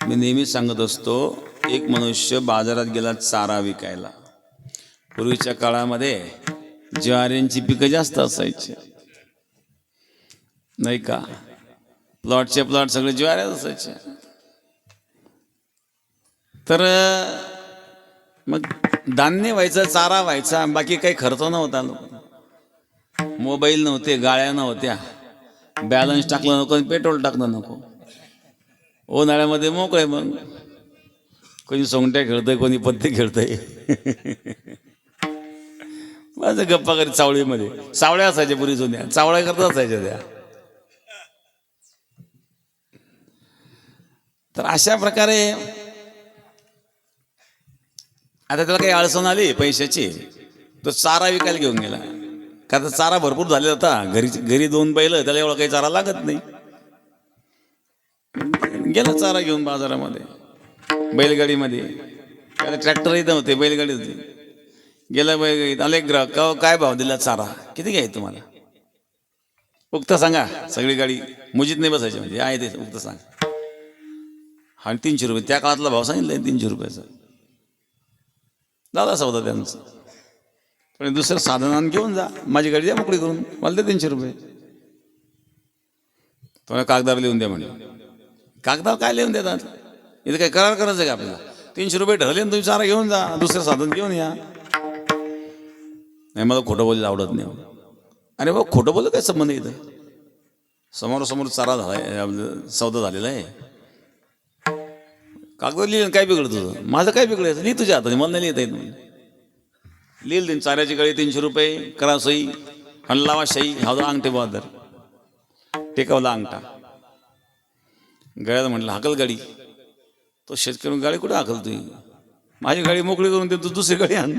मी नेहमी सांगत असतो, एक मनुष्य बाजारात गेला चारा विकायला। पूर्वीच्या काळामध्ये ज्वारींची पिकं जास्त असायची नाही का, प्लॉटचे प्लॉट सगळे ज्वाऱ्याच असायचे। तर मग धान्य व्हायचं, चारा व्हायचा, बाकी काही खर्च नव्हता। मोबाईल नव्हते, गाड्या नव्हत्या, बॅलन्स टाकलं नको, पेट्रोल टाकलं नको, उन्हाळ्यामध्ये मोकळे। मग कोणी सोंगट्या खेळतंय, कोणी पत्ते खेळतंय, माझं गप्पा करीत चावळीमध्ये। सावळ्या असायच्या पुरी जुन्या, चावळ्या करता असायच्या त्या। तर अशा प्रकारे आता त्याला काही अडचण आली पैशाची, तो चारा विकायला घेऊन गेला। का तर चारा भरपूर झालेला होता, घरी 2 बैल, त्याला एवढा काही चारा लागत नाही। गेला चारा घेऊन बाजारामध्ये, बैलगाडीमध्ये, त्याला ट्रॅक्टरही नव्हते, बैलगाडी होती। गेला बैलगाडीत, आले ग्राहक, काय भाव दिला चारा, किती घ्याय तुम्हाला, उक्त सांगा। सगळी गाडी मुजीत नाही बसायची, म्हणजे आहे ते उक्त सांग। आणि 300 रुपये, त्या काळातला भाव सांगितलाय 300 रुपयाचा। दादा सौदा त्यांचा, पण दुसरं साधनानं घेऊन जा, माझी गाडी द्या मोकळी करून, मला दे 300 रुपये। तुम्हाला कागदावर लिहून द्या म्हणे। कागदावर काय लिहून देतात, इथं काय करार करायचं आहे का आपल्याला? 300 रुपये ठरले ना, तुम्ही चारा घेऊन जा, दुसरं साधन घेऊन या. नाही, मला खोटं बोलायला आवडत नाही. अरे बाबा, खोटं बोललं काय संबंध आहे इथं? समोरासमोर चारा झाला, सौदा झालेला आहे. कागदावर लिहिलं काय बिघडत तुझं? माझं काय बिघडायचं? लिहि तुझ्या हाताने, मला नाही लिहिता येत. लिहिलं दिन चाऱ्याची गळी 300 रुपये, करा सही, हल्लावा शाही, हा अंगठे बहादर, टेकावला अंगठा. गळ्याला म्हटलं हाकल गाडी. तो शेतकरी गाडी कुठे हाकल तुम्ही? माझी गाडी मोकळी करून दे, तू दुसरी गाडी आण.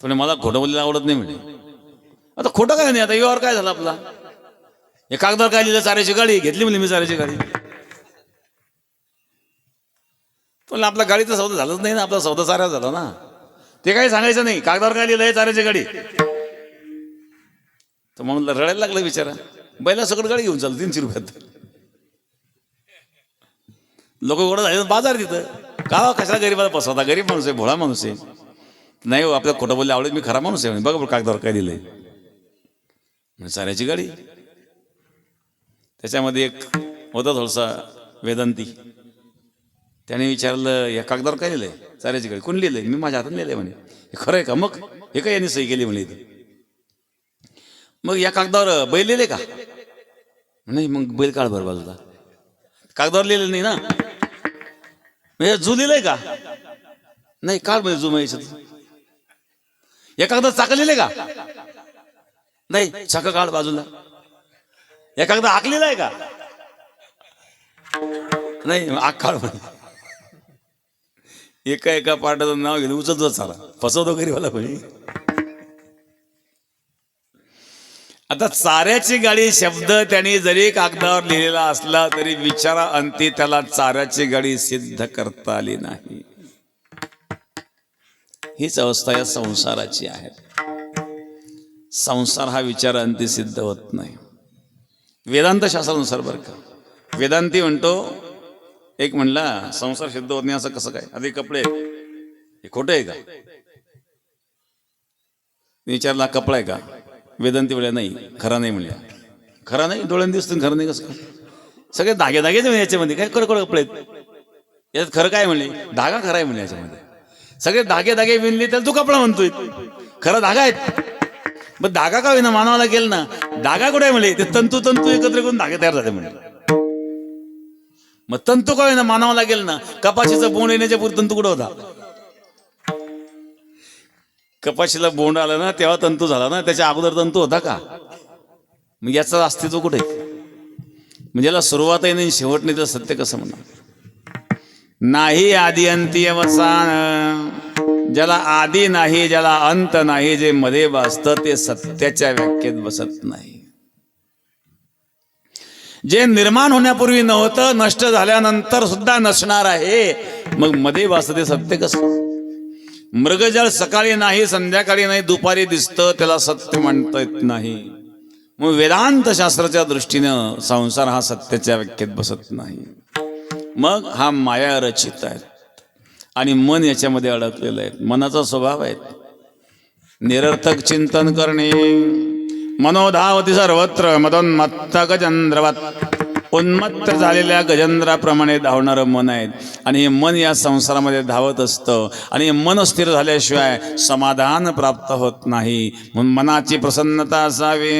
पण मला खोटं बोलायला आवडत नाही म्हणे. आता खोटं काय नाही, आता यावर काय झालं आपला? हे कागदावर काय लिहिलं? चाऱ्याची गाडी घेतली म्हणली मी, चाऱ्याची गाडी. पण आपला गाडीचा सौदा झालाच नाही ना, आपला सौदा चाऱ्या झाला ना. ते काही सांगायचं नाही, कागदावर काय लिहिलं? चाऱ्याची गाडी. तर म्हणून रडायला लागलं बिचारा. बैला सगळं गाडी घेऊन चालू 300 रुपयात. लोक गोडा झाले बाजार तिथं. का कशाला गरीबाला फसवता? गरीब माणूस आहे, भोळा माणूस आहे. नाही हो, आपल्याला खोटं बोलले आवडेल, मी खरा माणूस आहे. बघा कागदावर काय लिहिलंय, चाऱ्याची गाडी. त्याच्यामध्ये एक होता थोडासा वेदांती. त्याने विचारलं, या कागदावर काय लिहिलंय? चाऱ्याची गाडी. कोण लिहिलंय? मी माझ्या हातात लिहिलंय म्हणे. हे खरं आहे का? मग हे काय यांनी सही केली म्हणे इथं. मग या कागदावर बैल लिहिले का? नाही. मग बैल काढ बरं बाजूला. कागदावर लिहिलेलं नाही ना. म्हणजे जू लिहिलंय का? नाही. काढ म्हणजे जू याच्यात. या कागदावर चाक लिहिले का? नाही. चाक काढ बाजूला. या कागदा आक लिहिलाय का? नाही. आक काढ म्हणे. एका एका पार्टाचं नाव घेऊन उचलतो चाला, फसवतो गरीबाला म्हणे. आता चाऱ्याची गाडी शब्द त्यांनी जरी कागदावर लिहिलेला असला तरी विचारा अंती त्याला चाऱ्याची गाडी सिद्ध करता आली नाही. हीच अवस्था या संसाराची आहे. संसार हा विचार अंती सिद्ध होत नाही. वेदांत शास्त्रानुसार बरं का, वेदांती म्हणतो, एक म्हणला संसार सिद्ध होत नाही असं कसं काय? आता कपडे हे खोटं आहे का? विचारला कपडा आहे का? वेदांती वेळा नाही, खरा नाही म्हणल्या. खरा नाही, डोळ्यांनी दिसतो, खरं नाही कसं काय? सगळे धागे धागेच म्हणे याच्यामध्ये. काय कडकड कपडे आहेत याच्यात, खरं काय म्हणले? धागा खरा आहे म्हणले याच्यामध्ये. सगळे धागे धागे विणले त्याला तू कपडा म्हणतोय. खरं धागा आहेत. मग धागा का होईना मानवाला गेल ना. धागा कुठे म्हणले? ते तंतू तंतू एकत्र करून धागे तयार झाले म्हणले. मग तंतू का होईना मानवाला गेल ना. कपाशीचं बोंड येण्याच्या पूर्वी तंतू कुठं होता? कपाशीला बोंड आला ना तेव्हा तंतू झाला ना. त्याच्या अगोदर तंतू होता का? मग याचं अस्तित्व कुठे? म्हणजे याला सुरुवातही नाही शेवट नाही, तर सत्य कसं म्हणणार? नाही आदी अंती अवसान. ज्याला आदी नाही, ज्याला अंत नाही, जे मध्ये बसतं ते सत्याच्या व्याख्येत बसत नाही. जे निर्माण होण्यापूर्वी नव्हतं, नष्ट झाल्यानंतर सुद्धा नसणार आहे, मग मध्ये बसतं ते सत्य कसं? मृगजळ सकाळी नाही, संध्याकाळी नाही, दुपारी दिसतं, त्याला सत्य म्हणता येत नाही. मग वेदांत शास्त्राच्या दृष्टीनं संसार हा सत्याच्या व्याख्येत बसत नाही. मग हा माया रचित आहे आणि मन याच्यामध्ये अडकलेलं आहे. मनाचा स्वभाव आहे निरर्थक चिंतन करणे. मनोधावती सर्वत्र मदोन्मत्त गजेंद्रवत. उन्मत्त झालेल्या गजेंद्राप्रमाणे धावणारं मन आहे. आणि हे मन या संसारामध्ये धावत असतं. आणि हे मन स्थिर झाल्याशिवाय समाधान प्राप्त होत नाही. म्हणून मनाची प्रसन्नता असावी.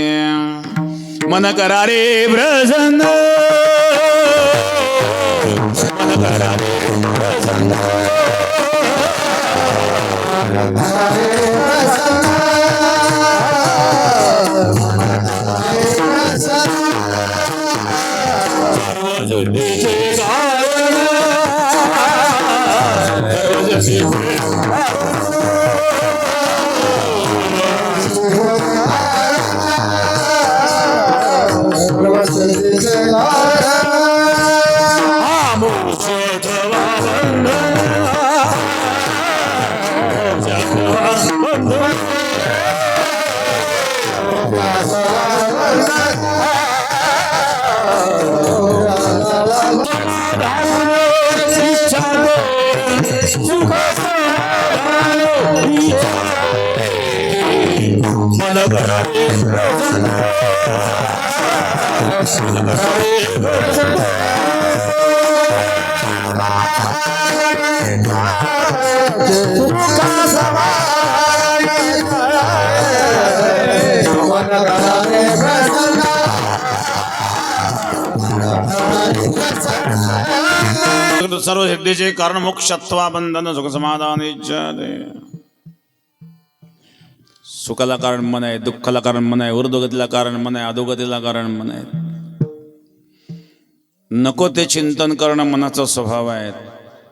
मन करा रे प्रसन्न, मन करा रे प्रसन्न, मन सर्व सिद्धीचे कारण मोक्षत्वा बंधन सुख समाधान सुखाला कारण मन आहे, दुःखाला कारण मन आहे, ऊर्ध्वगतीला कारण मन आहे, अधोगतीला कारण मन आहे. नको ते चिंतन करणं मनाचा स्वभाव आहे.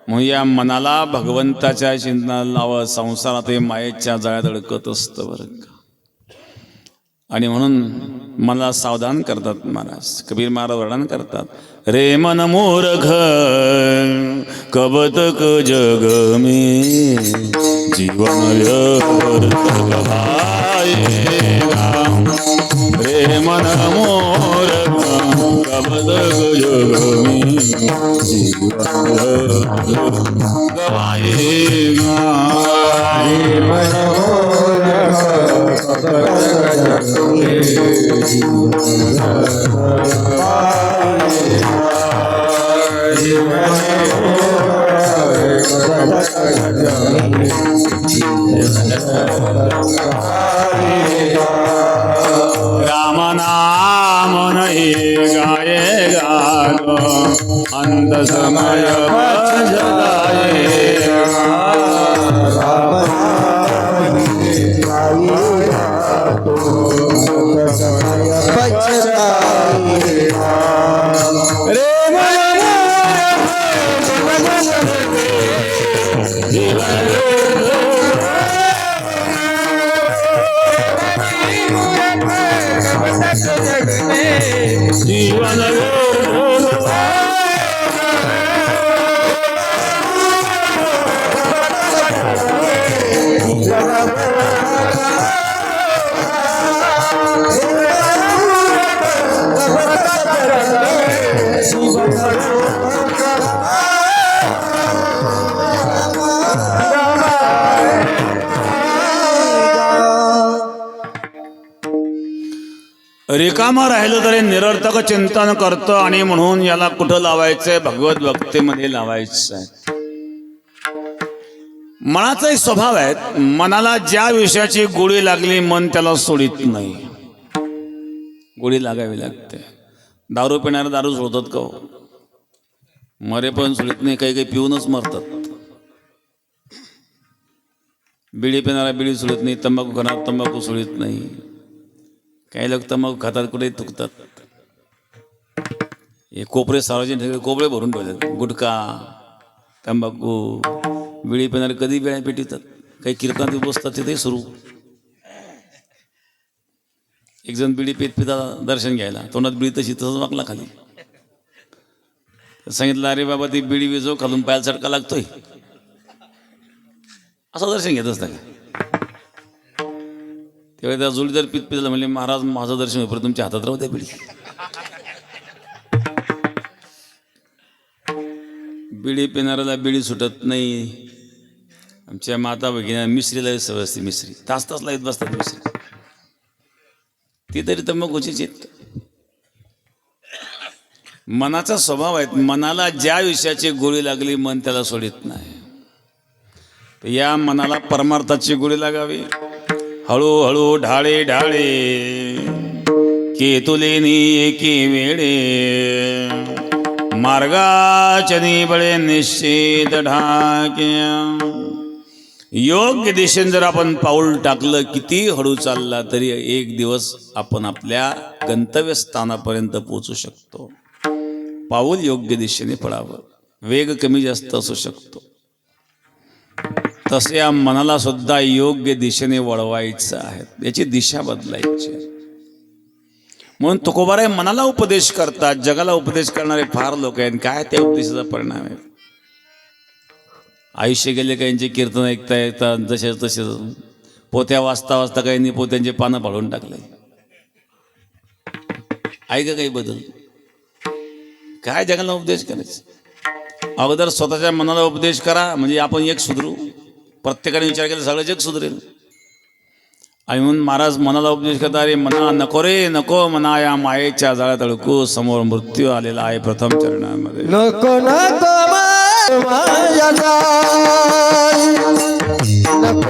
मग या मनाला भगवंताच्या चिंतनाला लावं. संसारात हे मायेच्या जाळ्यात अडकत असतं बरं का. आणि म्हणून मला सावधान करतात महाराज. कबीर महाराज वर्णन करतात, रे मन मूर्ख कबतक जग में जीवन व्यर्थ गवाएगा. रे मन मूर्ख कबतक जग में जीवन व्यर्थ गवाएगा. रे मन मूर्ख कबतक जग में जीवन राम नाम नहीं गाएगा तो अंत समय जीवन रिकामा राहिलं तरी निरर्थक चिंतन करतं. आणि म्हणून याला कुठं लावायचंय? भगवत भक्तीमध्ये लावायचं आहे. मनाचा एक स्वभाव आहे, मनाला ज्या विषयाची गोळी लागली मन त्याला सोडित नाही. गोळी लागावी लागते. दारू पिणारे दारू सोडतात का? मरे पण सोडित नाही. काही काही पिऊनच मरतात. बिडी पिणारा बिडी सोडित नाही. तंबाखू खाणारा तंबाखू सोडित नाही. काही लोक तंबाखू खातात, कुठे थुकतात. हे कोपरे सार्वजनिक कोपरे भरून ठेवतात. गुटखा, तंबाखू, बिडी पिणारे कधी वेळा पेटतात. काही कीर्तनात बसतात तिथे सुरू. एक जण बिडी पेट पिता दर्शन घ्यायला, तोंडात बिडी तशी तसंच वाकला खाली. सांगितलं, अरे बाबा ती बिडी विजो खालून पायाला चटका लागतोय. असं दर्शन घेत असतं का? तेव्हा त्या जोडीदार पितपिताला म्हणले, महाराज माझं दर्शन होईपर्यंत तुमच्या हातात राहू द्या बिडी. बिडी पिणाऱ्याला बिडी सुटत नाही. आमच्या माता भगिनी मिश्रीला सवय असते. मिश्री तास तास लाईत बसतात. मिश्री ती तरी तंबाखूचीच येत. मनाचा स्वभाव आहे. मनाला ज्या विषयाची गोळी लागली मन त्याला सोडित नाही. तर या मनाला परमार्थाची गोळी लागावी. हळूहळू ढाळे ढाळे केतुलेनी एके वेळे मार्गाच्या निबळे निश्चित ढाक्या. योग्य दिशेने जर आपण पाऊल टाकलं, किती हळू चालला तरी एक दिवस आपण आपल्या गंतव्यस्थानापर्यंत पोहोचू शकतो. पाऊल योग्य दिशेने पडावं. वेग कमी जास्त असू शकतो. तसे या मनाला सुद्धा योग्य दिशेने वळवायचं आहे. याची दिशा बदलायची आहे. म्हणून तुकोबाराय मनाला उपदेश करतात. जगाला उपदेश करणारे फार लोक आहेत. काय त्या उपदेशाचा परिणाम आहे? आयुष्य गेले काहींचे कीर्तन ऐकता येतात जसे तसे. पोत्या वाचता वाचता काहींनी पोत्यांचे पानं फाडून टाकले. ऐका काही बदल. काय जगाला उपदेश करायचं? अगोदर स्वतःच्या मनाला उपदेश करा, म्हणजे आपण एक सुधरू. प्रत्येकाने विचार केला सगळं जग सुधरेल. आणि म्हणून महाराज मनाला उपदेश करतात, अरे मना नको रे नको मना, या मायेच्या जाळ्यात अडकू, समोर मृत्यू आलेला आहे प्रथम चरणामध्ये. नको नको माया जाई, नको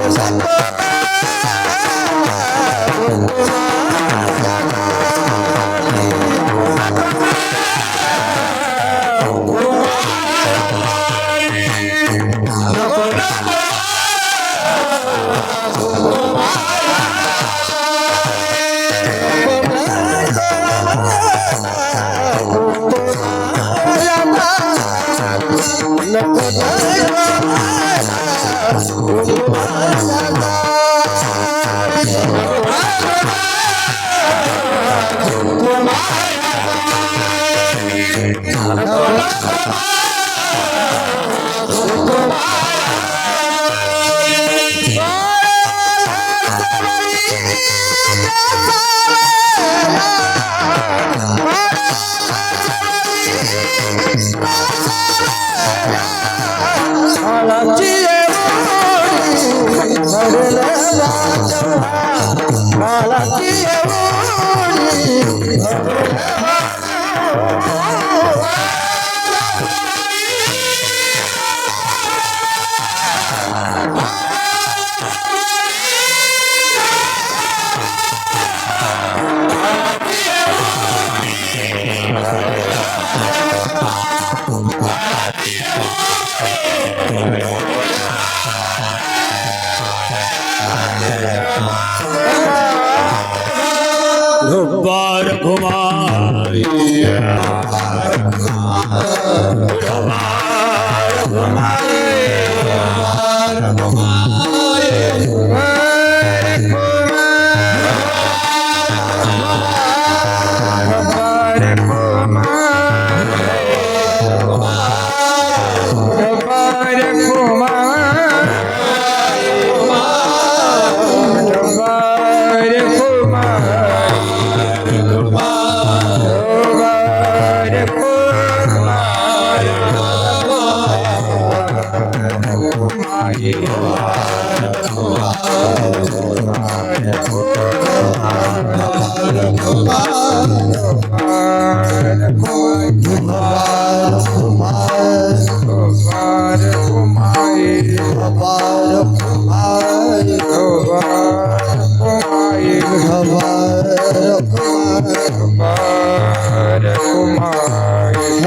नको बार घुमाई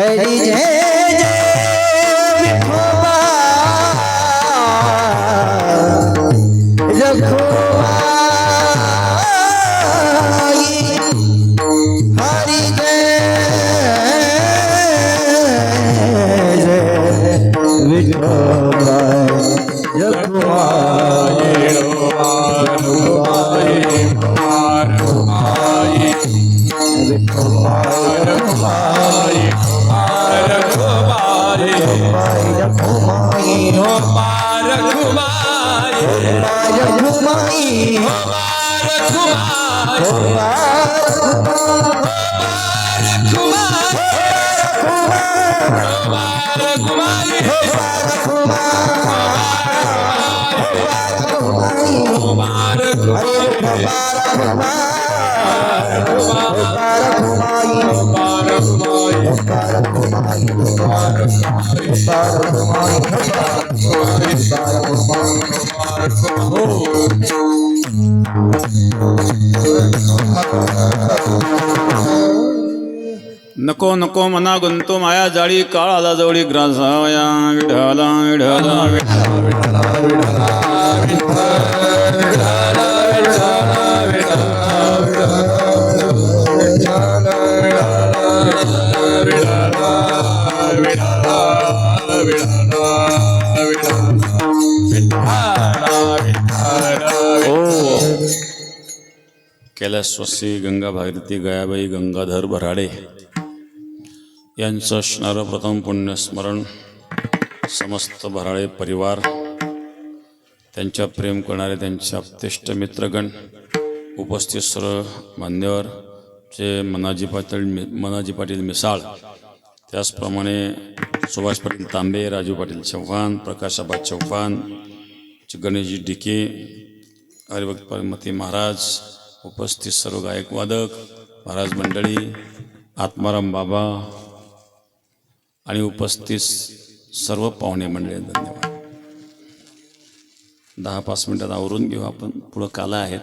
हरि जय जय विठोबा हरि जय विठोबा नको नको मना गुंतो माया जाळी, काळ आला जवळी ग्रासावया. विढला विढला विढला कैलासवासी गंगा भागीरथी गयाबाई गंगाधर भराडे यांचं असणारं प्रथम पुण्यस्मरण. समस्त भराडे परिवार, त्यांच्या प्रेम करणारे त्यांचे आप्तेष्ट मित्रगण, उपस्थित सर्व मान्यवर, जे मनाजी पाटील मिसाळ, त्याचप्रमाणे सुभाष पाटील तांबे, राजू पाटील चव्हाण, प्रकाशाबा चव्हाण, गणेशजी डिके, हरिभक्त परमती महाराज, उपस्थित सर्व गायक वादक महाराज मंडळी, आत्माराम बाबा आणि उपस्थित सर्व पाहुणे मंडळी, धन्यवाद. 10-5 मिनिटात आवरून घेऊ आपण. पुढं काला आहेत.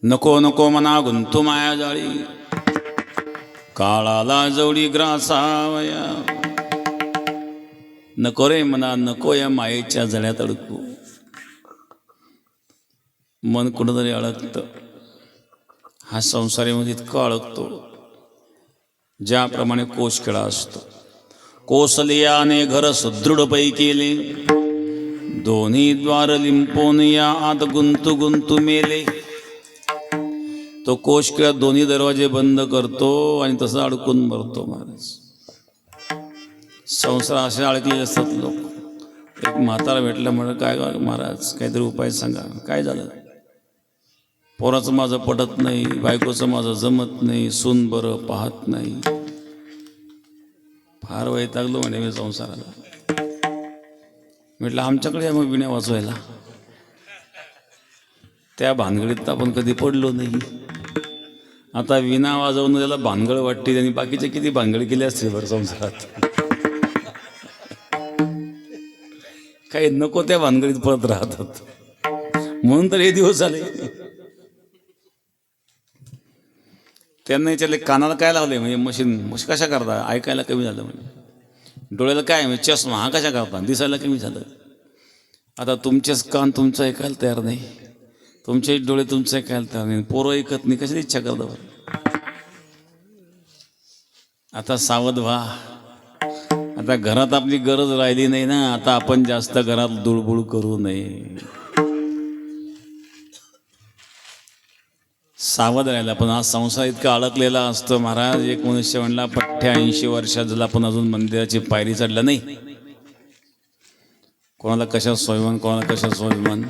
नको नको मना गुंतू माया जाळी, काळाला जवळी ग्रासावया. नको रे मना नको या मायेच्या जळ्यात अडकू. मन कुठंतरी अडकतं. हा संसारामध्ये इतका अडकतो ज्याप्रमाणे कोश खेळा असतो. कोसलियाने घर सुदृढ पै केले, दोन्ही द्वार लिंपोन या आत गुंतू गुंतू मेले. तो कोश खेळा दोन्ही दरवाजे बंद करतो आणि तसं अडकून मरतो. महाराज संसार असे अडकलेले असतात लोक. एक म्हातारा भेटला म्हणलं, काय महाराज काहीतरी उपाय सांगा. काय झालं? पोराचं माझं पटत नाही, बायकोचं माझं जमत नाही, सून बरं पाहत नाही. फार वैतागलो म्हणे मी संसाराला. म्हटलं आमच्याकडे या मग विण्या वाजवायला. त्या भानगडीत आपण कधी पडलो नाही. आता विना वाजवणं त्याला भानगड वाटते. त्यांनी बाकीचे किती भानगड केले असते बरं संसारात. काही नको त्या भानगडीत पडत राहतात. म्हणून तर हे दिवस आले. त्यांना विचारले कानाला काय लावले, म्हणजे मशीन कशा करता? ऐकायला कमी झालं. म्हणजे डोळ्याला काय म्हणजे चष्मा, हा कशा करता? दिसायला कमी झालं. आता तुमचेच कान तुमचं ऐकायला तयार नाही, तुमचे डोळे तुमचं ऐकायला तयार नाही, पोरं ऐकत नाही, कशाची इच्छा करता? आता सावध व्हा. आता घरात आपली गरज राहिली नाही ना. आता आपण जास्त घरात दुळबुळ करू नये, सावध राहिला. पण आज संसार इतका अडकलेला असतो. महाराज एक मनुष्य म्हणला 80 वर्षात झाला पण अजून मंदिराची पायरी चढला नाही. कोणाला कशा स्वाभिमान, कोणाला कशा स्वाभिमान.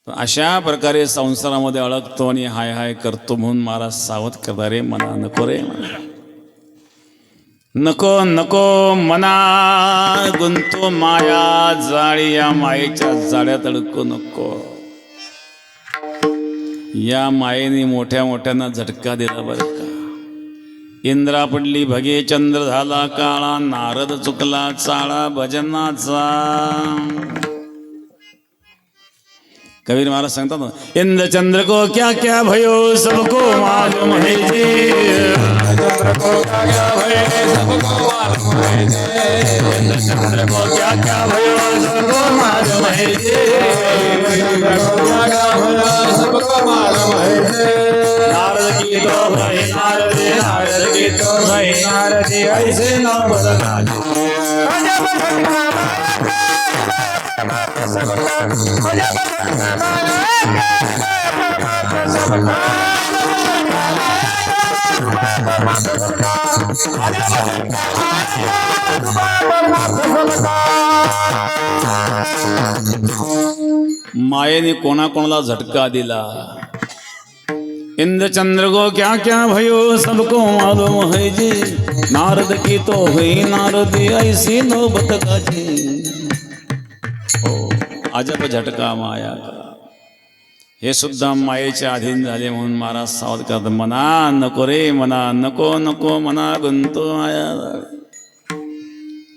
अशा प्रकारे संसारामध्ये अडकतो आणि हाय हाय करतो. म्हणून महाराज सावध करता. रे मना नको रे नको नको मना गुंतो माया जाळी, या मायेच्या जाळ्यात अडकू नको. या मायेने मोठ्या मोठ्यांना झटका दिला बरं का. इंद्रा पडली भगे, चंद्र झाला काळा, नारद चुकला चाळा भजनाचा. कबीर महाराज सांगतात ना, इंद्र चंद्र को क्या क्या भयो सबको मालूम है जी. चंद्र को क्या क्या भयो सबको मालूम है जी. चंद्र को क्या क्या भयो सबको मालूम है जी. चंद्र को क्या क्या भयो सबको मालूम है जी. नारद की तो भाई नारद, नारद की तो भाई नारद, ऐसे न बदला. मायेने कोणाकोणाला झटका दिला. इंद्र चंद्र को क्या क्या भयो सबको मालूम है जी. नारद की तो हुई नारद, ऐसी नौबत गाजी. अजब झटका माया का. हे सुद्धा मायेच्या अधीन झाले. म्हणून महाराज सावध करतात. मना नको रे मना नको नको मना गुंतो माया,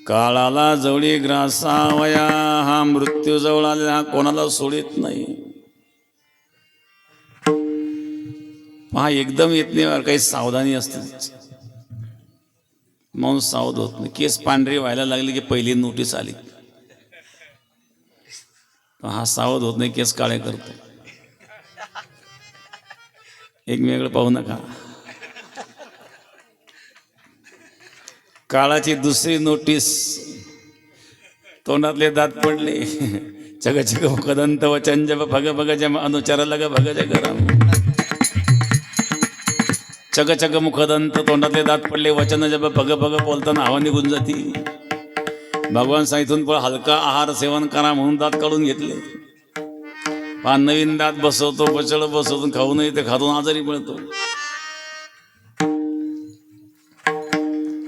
काळाला जवळी ग्रासावया. हा मृत्यू जवळ आलेला हा कोणाला सोडित नाही. हा एकदम येत नाही, काही सावधानी असते म्हणून सावध होत नाही. केस पांढरी व्हायला लागली की पहिली नोटीस आली. हा सावध होत नाही, केस काळे करतो. एकमेकांकडे पाहू नका. काळाची दुसरी नोटीस, तोंडातले दात पडले. चग चग मुखदंत वचन जब भग भग जम अनुचर लग भग जगराम. चग चग मुखदंत, तोंडातले दात पडले. वचन जब भग भग बोलताना हवा निघून जाती. भगवान सांगितून पण हलका आहार सेवन करा म्हणून दात काढून घेतले. हा नवीन दात बसवतो, बचळ बसवतो, खाऊ नये ते खातून आजारी पडतो.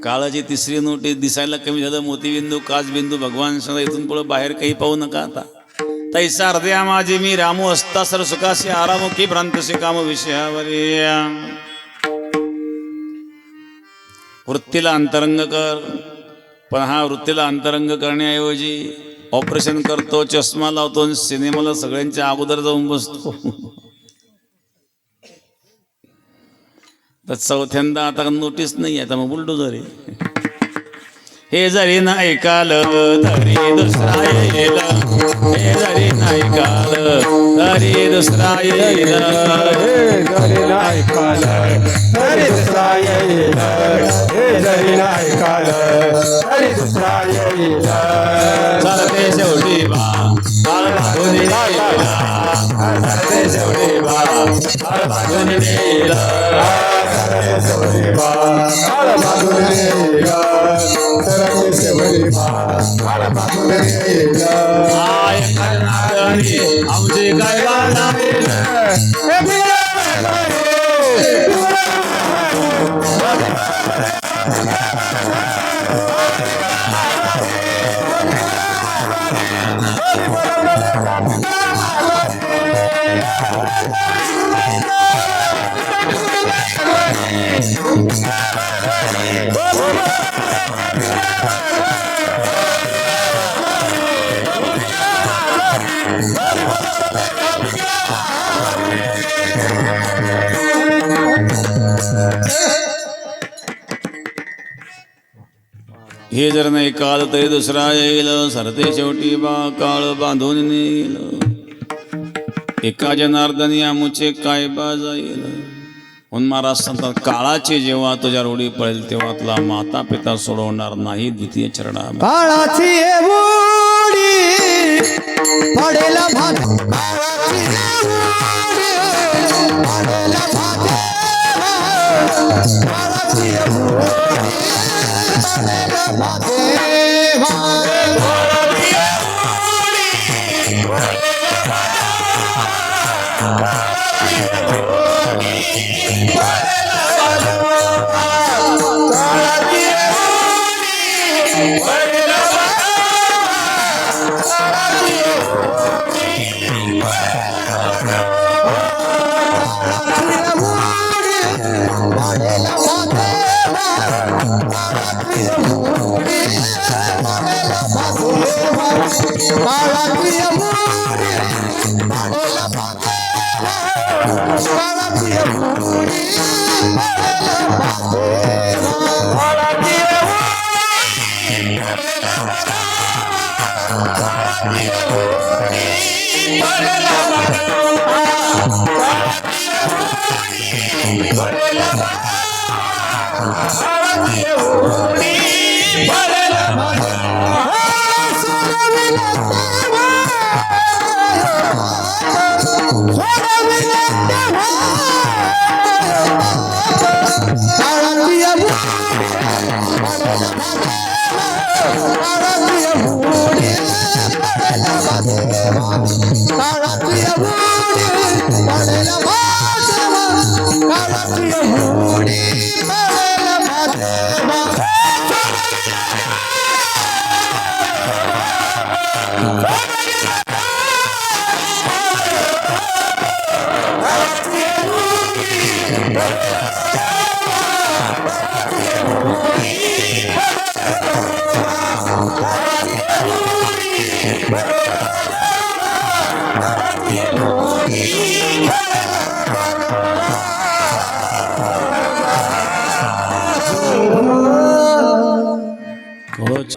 काळाची तिसरी नोटीस दिसायला कमी झालं मोतीबिंदू काचबिंदू भगवान सांगा इथून पुढे बाहेर काही पाहू नका आता तैसा हृदया माझे मी रामू असता सर सुखाशी आरामो की भ्रांतसे काम विषयावरी वृत्तीला अंतरंग कर पण हा वृत्तीला अंतरंग करण्याऐवजी ऑपरेशन करतो चष्मा लावतो आणि सिनेमाला सगळ्यांच्या अगोदर जाऊन बसतो तर चौथ्यांदा आता नोटीस नाही आता मग बुलडोझर आहे हे जरी नाही काल तरी दुसरा येईल हे जरी नाही काल तरी दुसरा येईल हे जरी नाही काल तरी दुसरा येईल हे जरी नाही काल तरी दुसरा येईल सरते शेवटी बा काळ भागून येईल सरते शेवटी बा काळ भागून येईल आमचे काय हे जर नाही काल तरी दुसरा येईल सरते शेवटी बा काळ बांधून नेईल एका जनार्दनी आमुचे काय बा जाईल म्हणून महाराज सांगतात काळाची जेव्हा तुझ्या रोडी पडेल तेव्हा तुला माता पिता सोडवणार नाही द्वितीय चरणा काळाची एवढी पडेल भात काळाची एवढी पडेल भात काळाची एवढी पडेल भात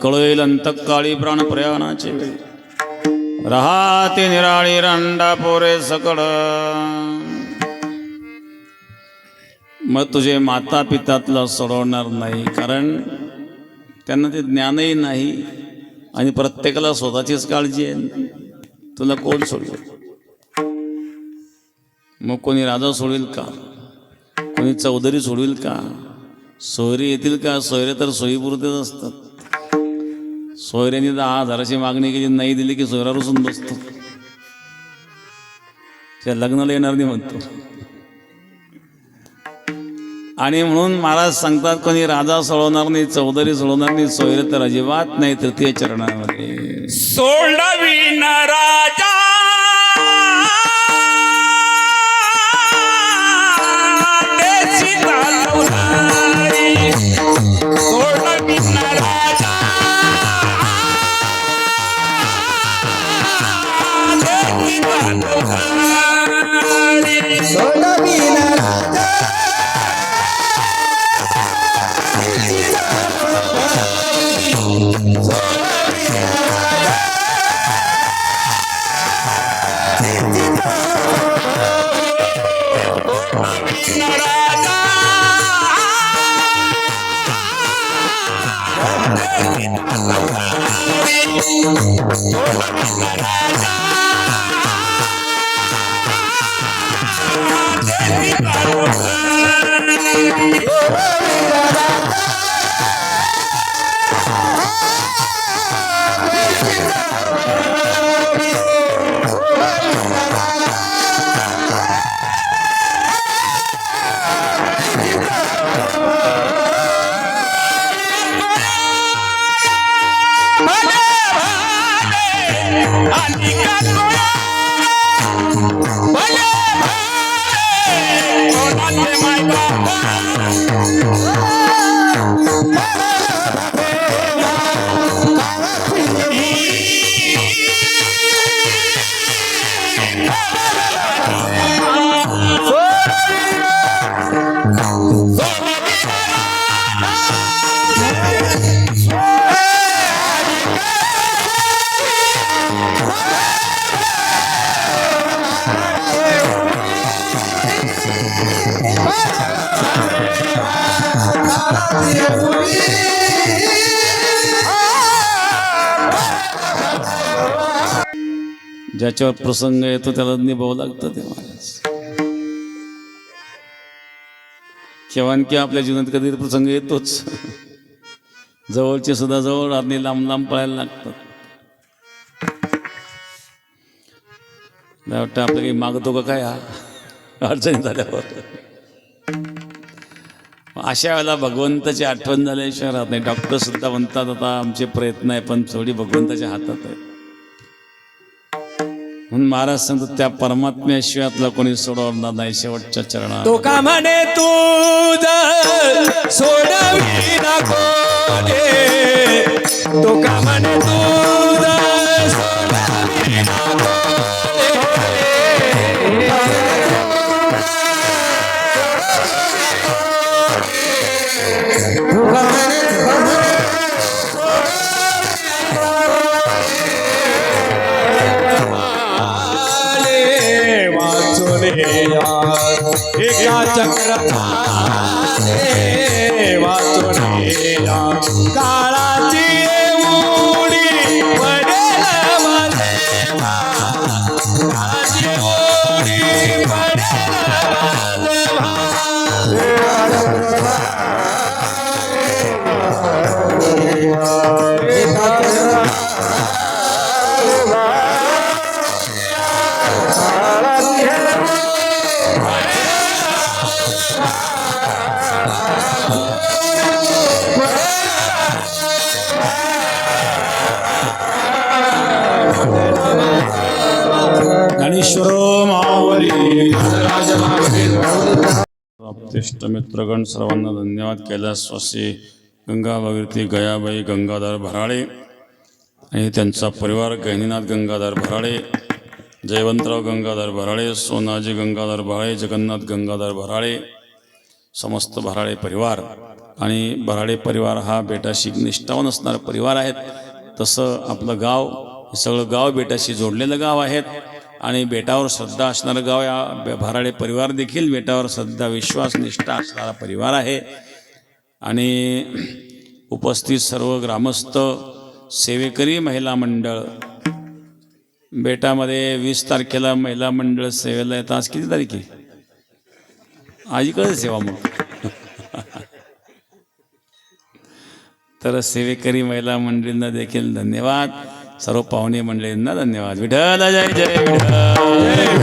कळेल अंतकाळी प्राण प्रयाणाचे वेळी राहते निराळी रांडा पोरे सकड मग तुझे माता पिता तुला सोडवणार नाही कारण त्यांना ते ज्ञानही नाही आणि प्रत्येकाला स्वतःचीच काळजी आहे तुला कोण सोडवेल मग कोणी राजा सोडवेल का कोणी चौधरी सोडवेल का सोयरे येतील का सोयरे तर सोयीपुरतेच असतात सोयऱ्याने 10,000ची मागणी केली नाही दिली की सोयरा रुसून बसतो त्या लग्नाला येणार नाही म्हणतो आणि म्हणून महाराज सांगतात कोणी राजा सोडवणार नाही, चौधरी सोडवणार नाही, सोयरे तर अजिबात नाही तृतीय चरणामध्ये. सोडवीन राजा देशी चालवणारी, सोडवीन राजा देशी चालवणारी, सोडवीन राजा ज्याच्यावर प्रसंग येतो त्याला निभावं लागतं ते महाराज. केव्हा की आपल्या जीवनात कधी प्रसंग येतोच. जवळचे सुद्धा जवळ आणि लांब लांब पळायला लागतात. मला वाटतं आपलं काही मागतो का काय अडचणी झाल्यावर. अशा वेळेला भगवंताची आठवण झाल्याशिवाय राहत नाही. डॉक्टर सुद्धा म्हणतात आता आमचे प्रयत्न आहे पण थोडी भगवंताच्या हातात आहे. म्हणून महाराज सांगतो त्या परमात्म्याशिवाय आपला कोणी सोडवणार नाही शेवटच्या चरणात. तो का म्हणे तुझ सोडवी नको रे, तो का म्हणे तुझ सोडवी नको एका चक्र वाचोया काळाची उडी पडेल काळाची उडी ज्ञानेश्वर माऊली प्राप्तिष्ट मित्रगण सर्वांना धन्यवाद. कैलासवासी गंगा भगीरथी गयाबाई गंगाधर भराळे आणि त्यांचा परिवार गहिनीनाथ गंगाधर भराळे, जयवंतराव गंगाधर भराळे, सोनाजी गंगाधर भराळे, जगन्नाथ गंगाधर भराळे, समस्त भराळे परिवार. आणि भराळे परिवार हा बेटाशी निष्ठावान असणारा परिवार आहेत. तसं आपलं गाव हे सगळं गाव बेटाशी जोडलेलं गाव आहेत आणि बेटावर श्रद्धा असणारं गाव. या भराळे परिवार देखील बेटावर श्रद्धा विश्वास निष्ठा असणारा परिवार आहे. आणि उपस्थित सर्व ग्रामस्थ, सेवेकरी महिला मंडळ, बेटामध्ये 20 तारखेला महिला मंडळ सेवेला येतात. आज किती तारीख आहे? आज कळत सेवा मग. तर सेवेकरी महिला मंडळींना देखील धन्यवाद. सर्व पाहुणे मंडळींना धन्यवाद. विठ्ठल जय जय विठ्ठल.